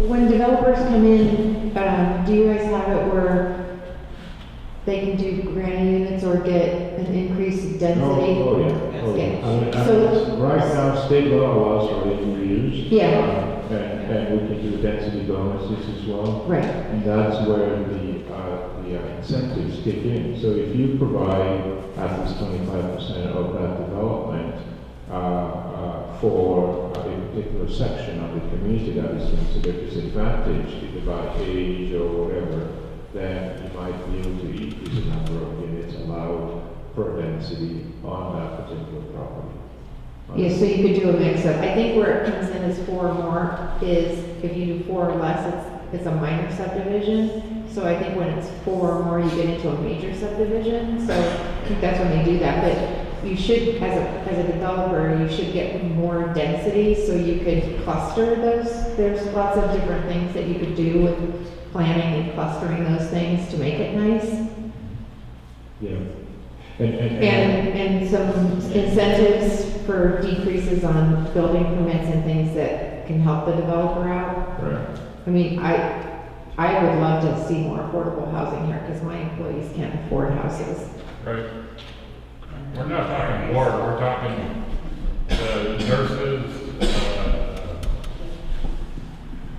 When developers come in, do you guys have it where they can do granny units or get an increased density? Oh, yeah. Oh, yeah. Yeah. So right now, state law allows for ADUs. Yeah. And we can do density bonuses as well. Right. And that's where the incentives kick in. So if you provide at least 25% of that development for a particular section of the community that is considered disadvantaged, either by age or whatever, then you might be able to increase the number of units allowed per density on that particular property. Yeah, so you could do a mix of, I think where it comes in as 4 or more is, if you do 4 or less, it's a minor subdivision. So I think when it's 4 or more, you get into a major subdivision, so I think that's when they do that, but you should, as a developer, you should get more density, so you could cluster those. There's lots of different things that you could do with planning and clustering those things to make it nice. Yeah. And some incentives for decreases on building permits and things that can help the developer out. Right. I mean, I would love to see more affordable housing here, because my employees can't afford houses. Right. We're not talking board, we're talking nurses,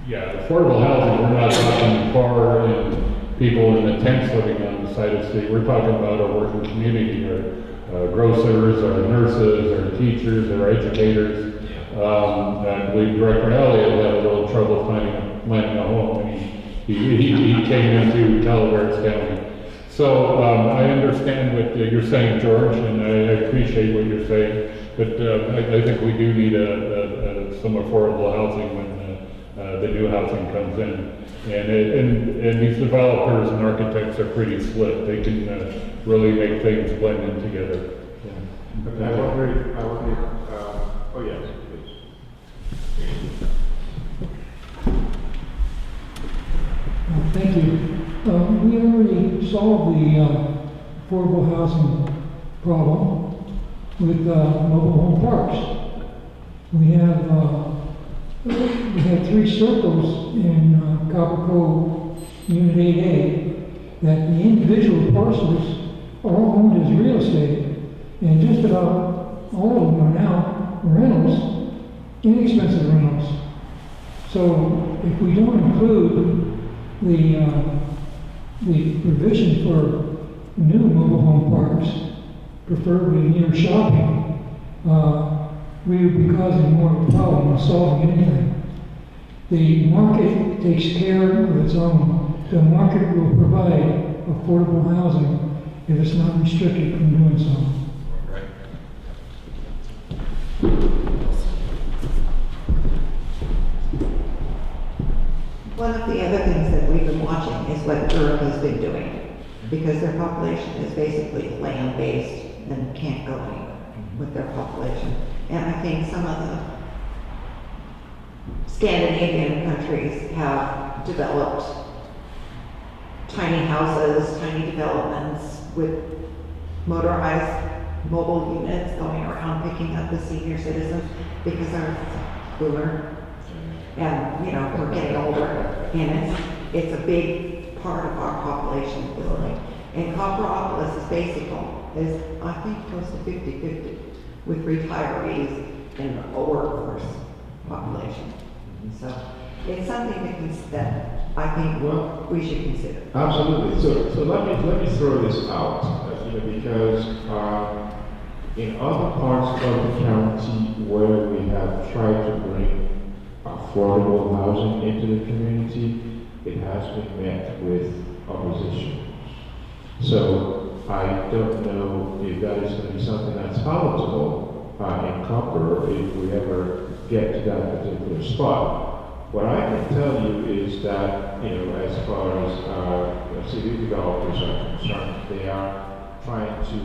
yeah, affordable housing, we're not talking bar and people in the tents living on the side of the street. We're talking about our working community, our grocers, our nurses, our teachers, our educators. I believe Director Elliott had a little trouble finding a home when he came into Calaveras County. So I understand what you're saying, George, and I appreciate what you're saying, but I think we do need some affordable housing when the new housing comes in. And these developers and architects are pretty slick. They can really make things blend in together. I wonder, oh yes, please. Thank you. We already solved the affordable housing problem with mobile home parks. We have 3 circles in Copperopolis Unit 8A that the individual parcels are all owned as real estate, and just about all of them are now rentals, inexpensive rentals. So if we don't include the provision for new mobile home parks, preferably near shopping, we would be causing more of a problem than solving anything. The market takes care of its own. The market will provide affordable housing if it's not restricted from doing so. One of the other things that we've been watching is what Europe has been doing, because their population is basically land-based and can't go anywhere with their population. And I think some of the Scandinavian countries have developed tiny houses, tiny developments with motorized mobile units going around picking up the senior citizens, because they're cooler. And, we're getting older, and it's a big part of our population building. And Copperopolis is I think, close to 50-50 with retirees and a workforce population. So it's something that I think we should consider. Absolutely. So let me throw this out, because in other parts of the county where we have tried to bring affordable housing into the community, it has been met with opposition. So I don't know if that is going to be something that's palatable in Copper if we ever get to that particular spot. What I can tell you is that, as far as city developers are concerned, they are trying to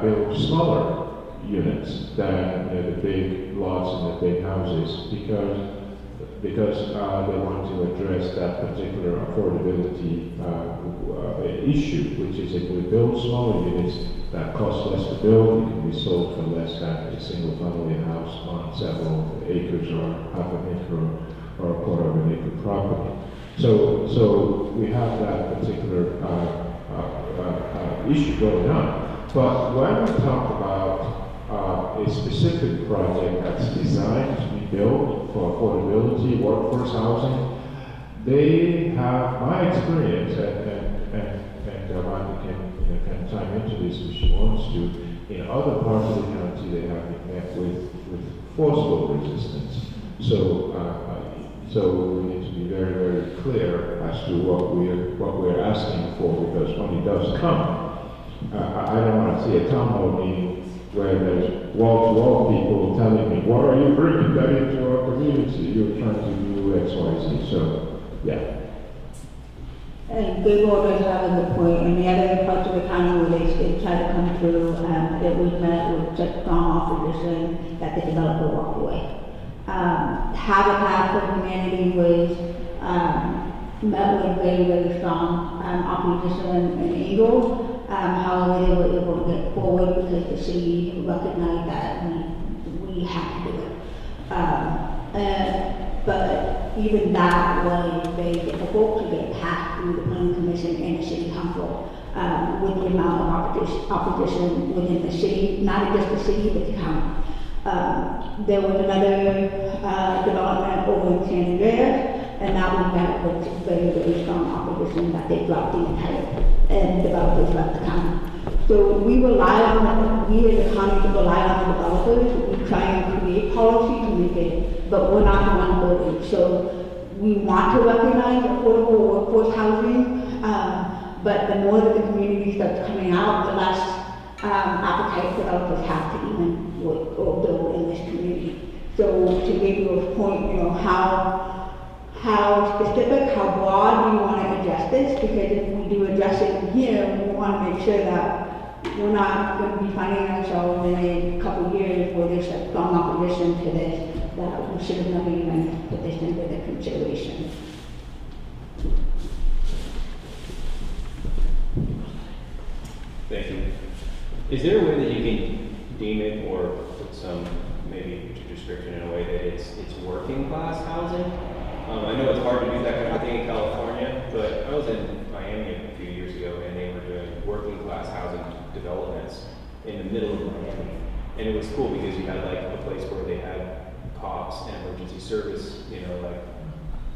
build smaller units than the big lots and the big houses, because they want to address that particular affordability issue, which is if we build smaller units that cost less to build, it can be sold for less than a single family house on several acres or half an acre or a quarter of an acre property. So we have that particular issue going on. But when we talk about a specific project that's designed to be built for affordability, workforce housing, they have my experience, and Amanda can chime into this if she wants to. In other parts of the county, they have been met with forceful resistance. So we need to be very, very clear as to what we're asking for, because when it does come, I don't want to see a town hall meeting where there's wall-to-wall people telling me, why are you bringing that into our community? You're trying to do X, Y, Z. So, yeah. And Greenwood does have a good point, and the other parts of the county where they try to come through, that we met with such strong opposition that the developer walked away. Habitat for Humanity was, met with very, very strong, opposition and angle. However, they were able to get forward because the city recognized that we had to do it. But even that was very difficult to get passed through the planning commission and the city council, with the amount of opposition within the city, not just the city, but the county. There was another development over in San Andreas, and that was met with very, very strong opposition that they dropped the entire, and developers left the county. So we as a county rely on the developers. We try and create policy to make it, but we're not the one building. So we want to recognize affordable workforce housing, but the more that the community starts coming out, the less appetite developers have to even work or build in this community. So to Gabriel's point, you know, how specific, how broad we want to address this, because if we do address it in here, we want to make sure that we're not going to be finding ourselves in a couple of years where there's a strong opposition to this, that we should have never even put this into the consideration. Thank you. Is there a way that you can deem it or put some maybe description in a way that it's working class housing? I know it's hard to do that kind of thing in California, but I was in Miami a few years ago and they were doing working class housing developments in the middle of Miami. And it was cool because you had like a place where they had cops and emergency service, you know, like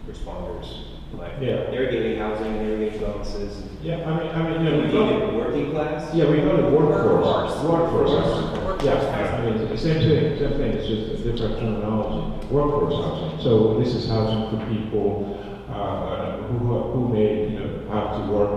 responders. Like, Yeah. they were getting housing and they were getting bonuses. Yeah, I mean, you know, We need it working class? yeah, we call it workforce housing. Yeah, I mean, same thing, it's just a different terminology, workforce housing. So this is housing for people who may, you know, have to work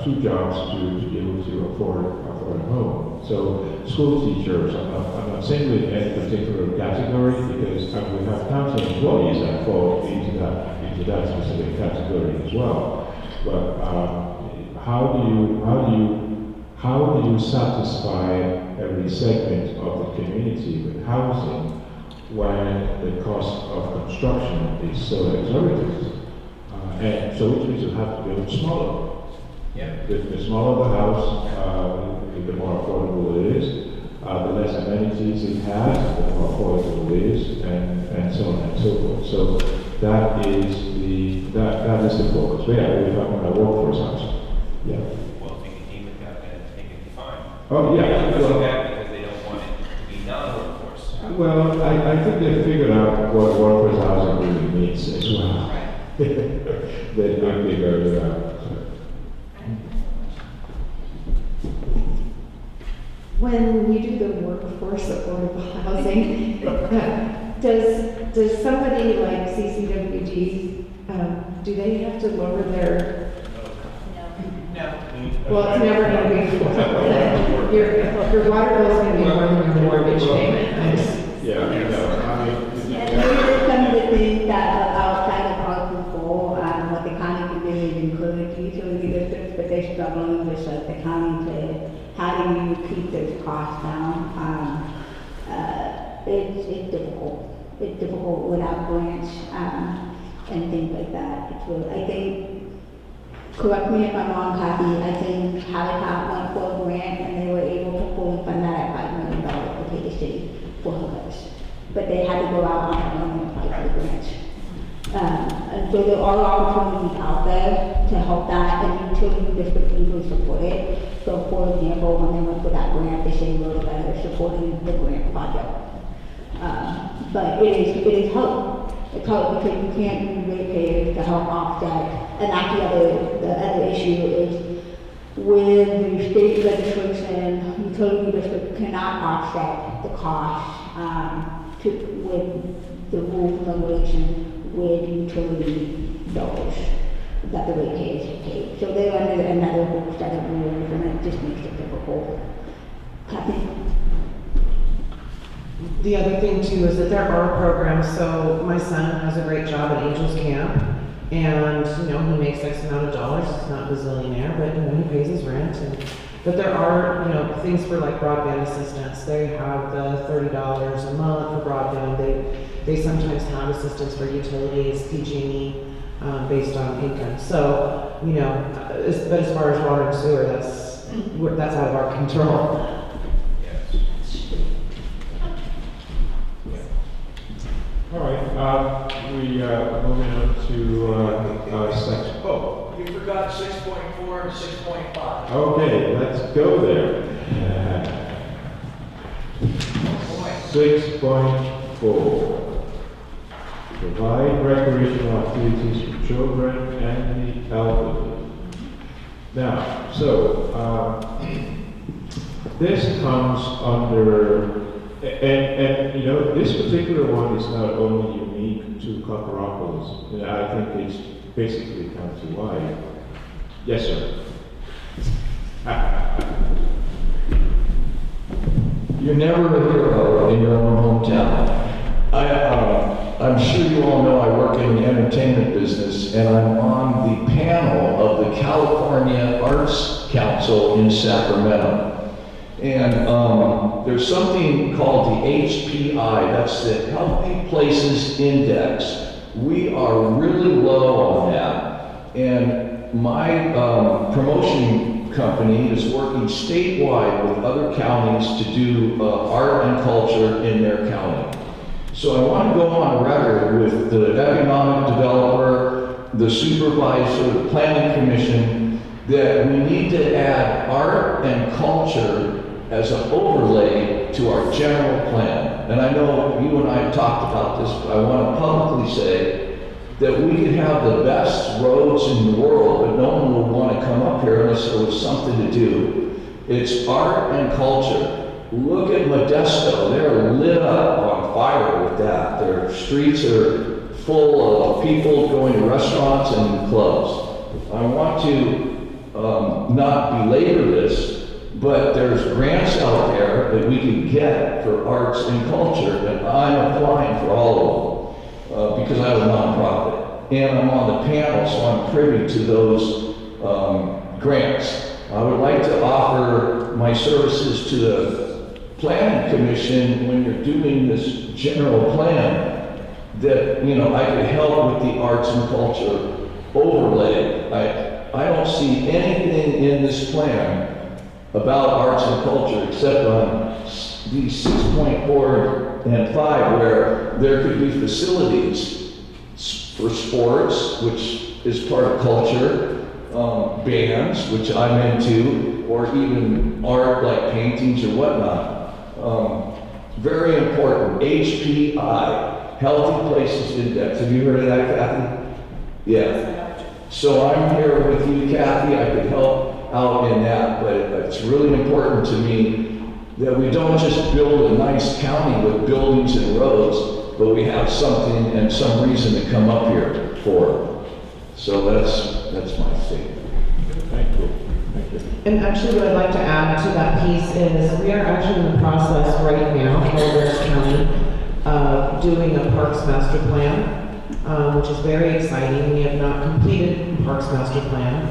2 jobs to be able to afford a home. So school teachers, I'm not singling any particular category because we have county employees that fall into that specific category as well. But how do you satisfy every segment of the community with housing when the cost of construction is so exorbitant? And so which means you have to build smaller. Yeah. The smaller the house, the more affordable it is. The less amenities it has, the more affordable it is, and so on and so forth. So that is the focus. But yeah, we're talking about workforce housing. Yeah. Well, if you can deem it that, then they can be fine. Oh, yeah. They're pushing Well, back because they don't want it to be non-workforce. well, I think they figured out what workforce housing really means as well. They figured it out. When you do the workforce affordable housing, does somebody like CCWG, do they have to lower their? No. Well, it's never going to be affordable. Your water bill is going to be more than your mortgage payment. Yeah, I mean, And these are some of the things that are outside of our control, what the county can do is include utility districts, but they're struggling with like the county to, how do you keep those costs down? It's difficult. It's difficult without grants, and things like that. It's really, I think, correct me if I'm wrong, Kathy, I think Habitat went for a grant and they were able to fully fund that at $5 million to pay the city for hookups. But they had to go out on their own and apply for the grant. And so there are opportunities out there to help that, and utility districts usually support it. So for example, when they went for that grant, the city wrote a letter supporting the grant project. But it is hard. It's hard because you can't use ratepayers to help offset. And that's the other issue is with the state legislation, utility districts cannot offset the cost to, with the rules and regulations with utility dollars that the ratepayers pay. So they're under another whole set of rules, and it just makes it difficult. Kathy? The other thing too is that there are programs, so my son has a great job at Angels Camp, and, you know, he makes X amount of dollars, he's not a bazillionaire, but, you know, he pays his rent, and, but there are, you know, things for like broadband assistance. They have the $30 a month for broadband, they sometimes have assistance for utilities, PG&E, based on income. So, you know, but as far as water and sewer, that's out of our control. All right, we moving on to section. Oh, you forgot 6.4 and 6.5. Okay, let's go there. 6.4. Provide recreational activities for children and the elderly. Now, so this comes under. And you know, this particular one is not only unique to Copperopolis, and I think it's basically countrywide. Yes, sir. You're never a hero in your own hometown. I'm sure you all know I work in the entertainment business, and I'm on the panel of the California Arts Council in Sacramento. And there's something called the HPI, that's the Healthy Places Index. We are really low on that. And my promotion company is working statewide with other counties to do art and culture in their county. So I want to go on record with the economic developer, the supervisor, the planning commission, that we need to add art and culture as an overlay to our general plan. And I know you and I have talked about this, but I want to publicly say that we could have the best roads in the world, but no one would want to come up here unless there was something to do. It's art and culture. Look at Modesto, they're lit up on fire with that. Their streets are full of people going to restaurants and clubs. I want to not belabor this, but there's grants out there that we can get for arts and culture, and I'm applying for all of them because I have a nonprofit. And I'm on the panel, so I'm privy to those grants. I would like to offer my services to the Planning Commission when you're doing this general plan, that, you know, I could help with the arts and culture overlay. I don't see anything in this plan about arts and culture except on these 6.4 and 5, where there could be facilities for sports, which is part of culture, bands, which I'm into, or even art like paintings or whatnot. Very important, HPI, Healthy Places Index. Have you heard of that, Kathy? Yeah. So I'm here with you, Kathy. I could help out in that, but it's really important to me that we don't just build a nice county with buildings and roads, but we have something and some reason to come up here for. So that's my statement. Thank you. Thank you. And actually what I'd like to add to that piece is we are actually in the process right now, Calaveras County, doing a Parks Master Plan, which is very exciting. We have not completed Parks Master Plan.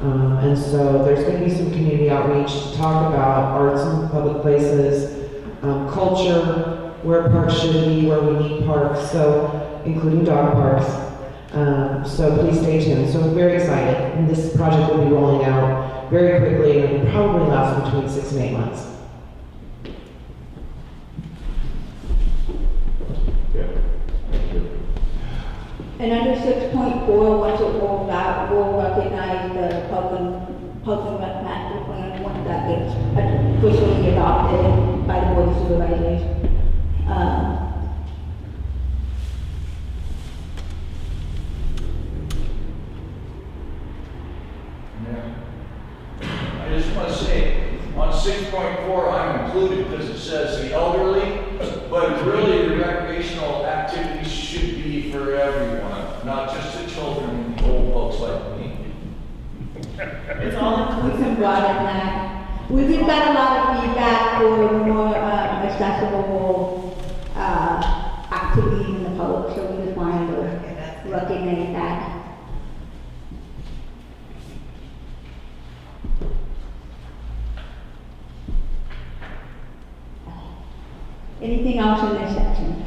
And so there's going to be some community outreach to talk about arts and public places, culture, where parks should be, where we need parks, so including dog parks. So please stay tuned. So we're very excited. And this project will be rolling out very quickly and will probably last between 6 and 8 months. Yeah. Thank you. And under 6.4, once it rolls out, we'll recognize the public master plan once that gets officially adopted by the board of supervisors. I just want to say, on 6.4, I'm included because it says the elderly, but really the for everyone, not just the children and the old folks like me. It's all We can broaden that. We've got a lot of feedback for more accessible activities in the public, so we just wanted to recognize that. Anything else in this section?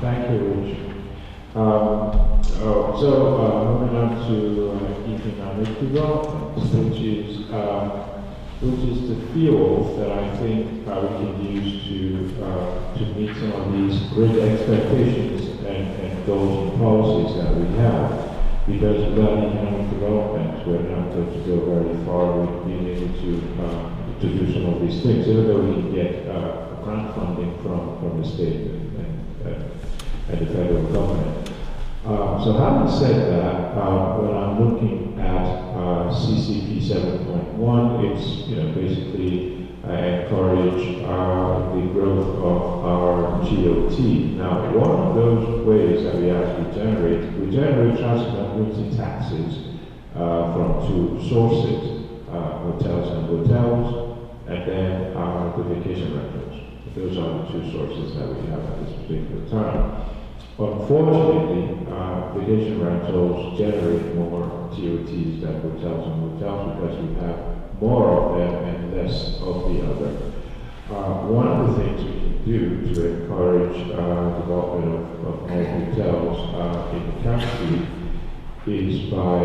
Thank you, Rich. Moving on to economic development, which is the field that I think we can use to meet some of these great expectations and goals and policies that we have. Because without economic development, we're not going to go very far with being able to do some of these things, even though we can get grant funding from the state and the federal government. So having said that, when I'm looking at CCP 7.1, it's basically encourage the growth of our GOT. Now, one of those ways that we actually generate transit taxes from two sources, hotels and hotels, and then the vacation rentals. Those are the two sources that we have at this particular time. Unfortunately, vacation rentals generate more TOTs than hotels and hotels because we have more of them and less of the other. One of the things we can do to encourage development of more hotels in the county is by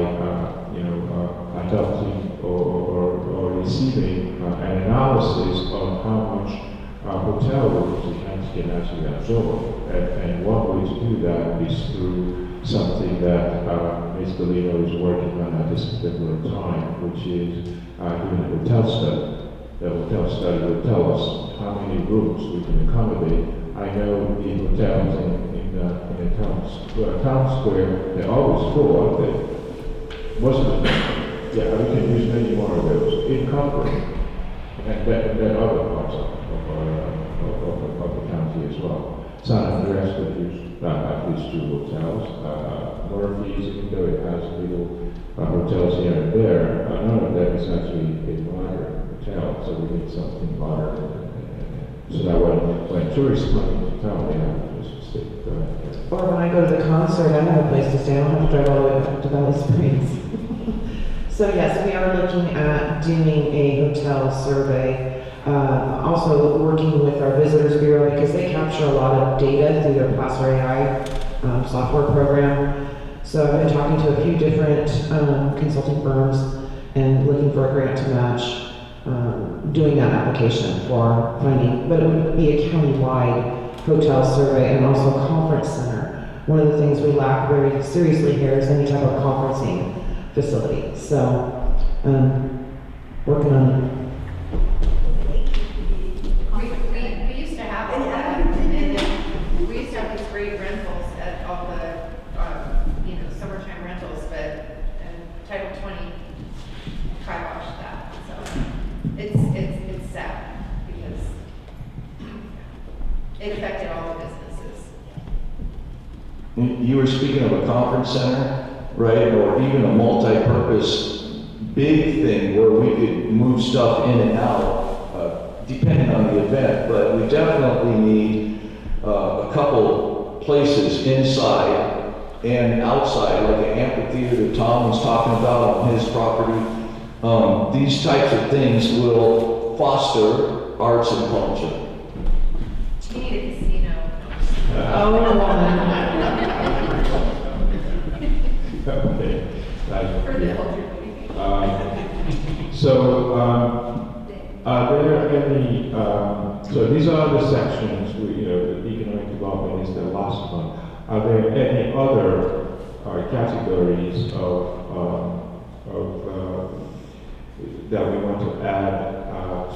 adopting or receiving an analysis on how much hotel rooms the county can actually absorb. And one way to do that is through something that Ms. Galino is working on at this particular time, which is doing a hotel study. The hotel study will tell us how many rooms we can accommodate. I know the hotels in the town square, they're always full, aren't they? Most of them. Yeah, we can use many more of those in Concord and then other parts of the county as well. San Andreas could use at least two hotels. Murphy's, even though it has little hotels here and there, none of them is actually a modern hotel, so we need something modern. So that when tourists come into town, they have a place to stay. Or when I go to the concert, I have a place to stay. I don't have to drive all the way back to Valley Springs. So yes, we are looking at doing a hotel survey. Also working with our Visitors Bureau because they capture a lot of data through their Placer AI software program. So I've been talking to a few different consulting firms and looking for a grant to match doing that application for funding. But it would be a county-wide hotel survey and also conference center. One of the things we lack very seriously here is any type of conferencing facility. So working on it. We used to have all that, and then we used to have these great rentals at all the, summertime rentals, but Title 20 kiboshed that, so it's sad because it affected all the businesses. You were speaking of a conference center, right, or even a multi-purpose big thing where we could move stuff in and out, depending on the event, but we definitely need a couple places inside and outside, like an amphitheater that Tom was talking about on his property. These types of things will foster arts and culture. You need a casino. Okay. For the culture. Are there any, so these are the sections, the economic development is the last one. Are there any other categories that we want to add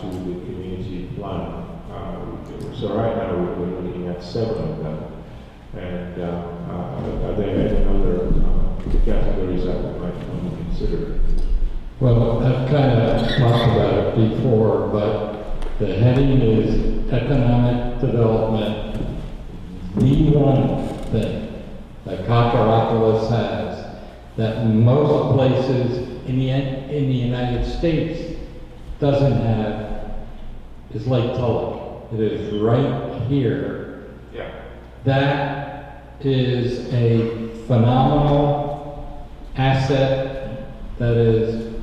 to the community plan? So right now we're looking at 7 of them. And are there any other categories that we might want to consider? Well, I've kind of talked about it before, but The heading is economic development. The one thing that Copperopolis has that most places in the United States doesn't have is Lake Tulloch. It is right here. Yeah. That is a phenomenal asset that is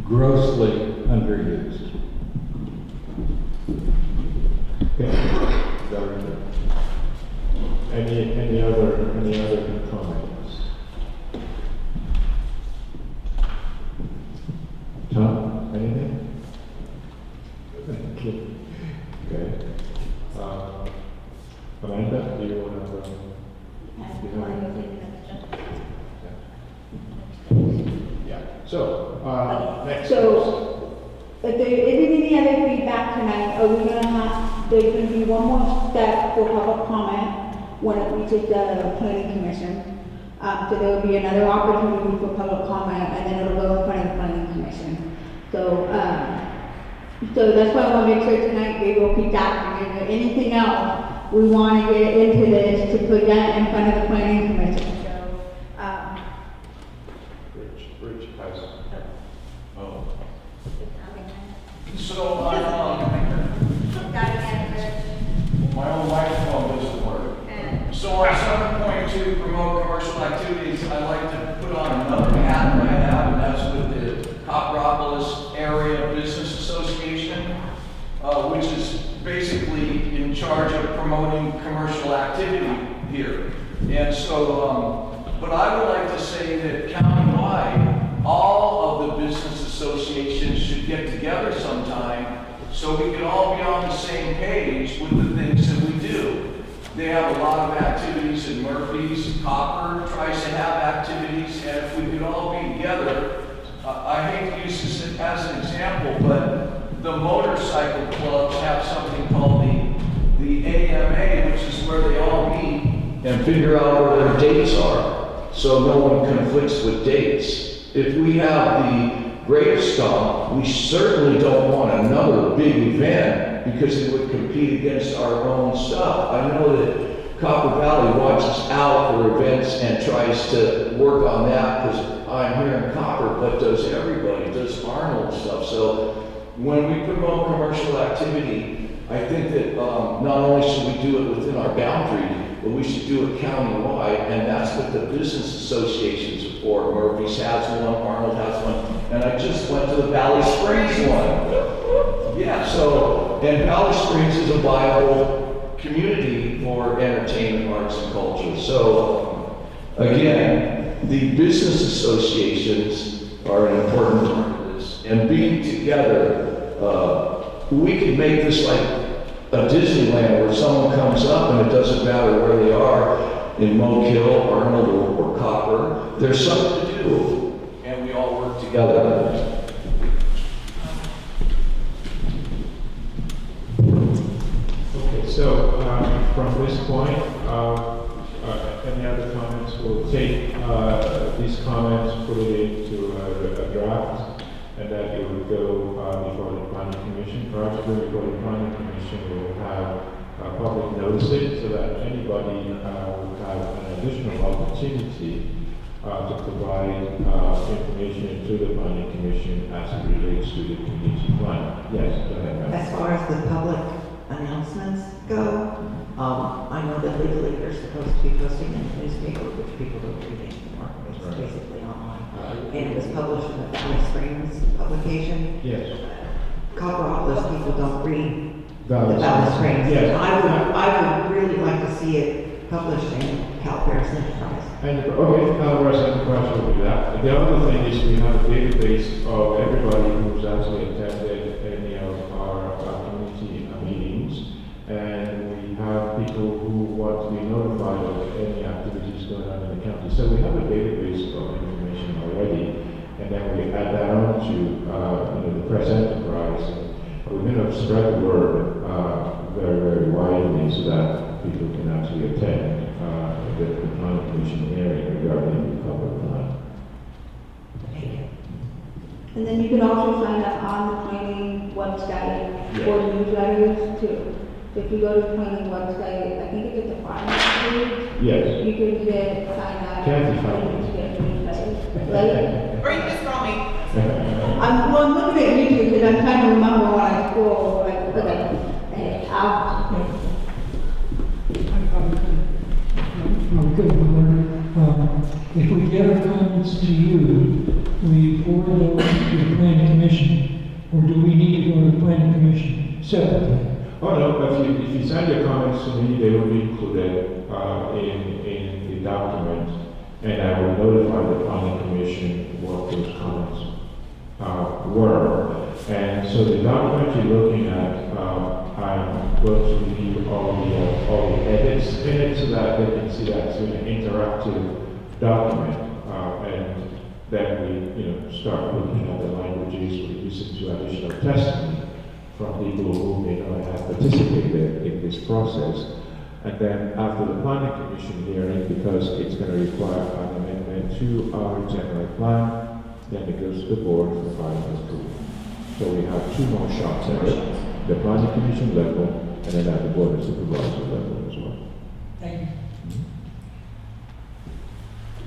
grossly underused. Any other comments? Tom, anything? Okay. Amanda, do you want to? Yeah. So, next. So, if there isn't any other feedback tonight, are we gonna have, there's gonna be one more step for public comment when it reaches the planning commission. So there will be another opportunity for public comment, and then it'll go in front of the planning commission. So, so that's why I want to make sure tonight we will keep asking, is there anything else we want to get into this to present in front of the planning commission? Rich has. Oh. So, my own microphone doesn't work. So on 7.2, promote commercial activities, I'd like to put on another hat that I have, and that's with the Copperopolis Area Business Association, which is basically in charge of promoting commercial activity here. And so, but I would like to say that countywide, all of the business associations should get together sometime so we can all be on the same page with the things that we do. They have a lot of activities in Murphy's. Copper tries to have activities, and if we could all be together, I hate to use this as an example, but the motorcycle clubs have something called the AMA, which is where they all meet And figure out where their dates are, so no one conflicts with dates. If we have the Great Stomp, we certainly don't want another big event because it would compete against our own stuff. I know that Copper Valley watches out for events and tries to work on that because I'm here in Copper, but does everybody, does Arnold stuff. So when we promote commercial activity, I think that not only should we do it within our boundary, but we should do it countywide, and that's what the business associations are for. Murphy's has one, Arnold has one, and I just went to the Valley Springs one. Yeah, so, and Valley Springs is a viable community for entertainment, arts, and culture. So, again, the business associations are an important part of this, and being together, we could make this like a Disneyland where someone comes up and it doesn't matter where they are, in Moke Hill, Arnold, or Copper, there's something to do, and we all work together. Okay, so from this point, any other comments? We'll take these comments, put it into a draft, and that it will go before the Planning Commission. Probably before the Planning Commission, we will have public noticing so that anybody will have an additional opportunity to provide information to the Planning Commission as it relates to the community plan. Yes, go ahead, ma'am. As far as the public announcements go, I know that legally they're supposed to be posting in the newspaper, which people don't read anymore. It's Right. basically online. And it was published in the Valley Springs publication. Yes. Copperopolis people don't read the Valley Valley Springs. Springs. Yes. I would really like to see it published in Calaveras Enterprise. And, okay, Calaveras Enterprise will do that. The other thing is we have a database of everybody who's actually attended any of our community meetings, and we have people who want to be notified of any activities going on in the county. So we have a database of information already, and then we add that on to the press enterprise. And we're going to spread the word very, very widely so that people can actually attend the Planning Commission hearing regarding the public plan. And then you can also sign up on the planning website for newsletters too. So if you go to the planning website, I think it's at the bottom page. Yes. You can get sign up. Kathy found and it. get newsletters, right? Or you just call me. I'm looking at YouTube because I'm trying to remember when I scroll, like, okay. And Okay, well, if we get our comments to you, we forward those to the planning commission, or do we need to go to the planning commission separately? Oh, no, if you send your comments to me, they will be included in the document, and I will notify the planning commission what those comments were. And so the document you're looking at, I'm going to leave all the edits in it so that they can see that it's an interactive document. And then we start looking at the languages, we listen to additional testimony from people who may not have participated in this process. And then after the planning commission hearing, because it's going to require an amendment to our general plan, then it goes to the board for final approval. So we have two more shots at it, the planning commission level, and then at the board of supervisor level as well. Thank you.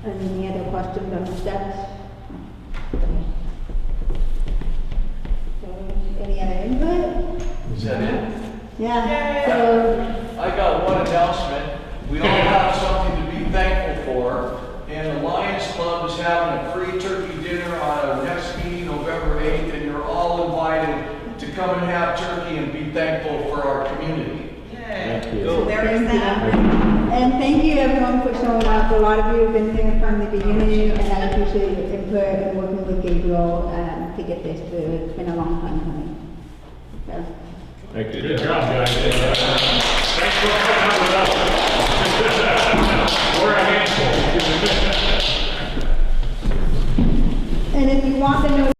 Any other questions on the steps? Any other input? Is that it? Yeah. So, I got one announcement. We all have something to be thankful for. And the Lions Club is having a free turkey dinner on our next meeting, November 8th, and you're all invited to come and have turkey and be thankful for our community. Thank you. So there is that. And thank you everyone for showing up. A lot of you have been here from the beginning, and I appreciate your input and working with Gabriel to get this through. It's been a long time coming. So. Thank you. Good job, guys. Thanks for coming out with us. We're a handful. And if you want the notice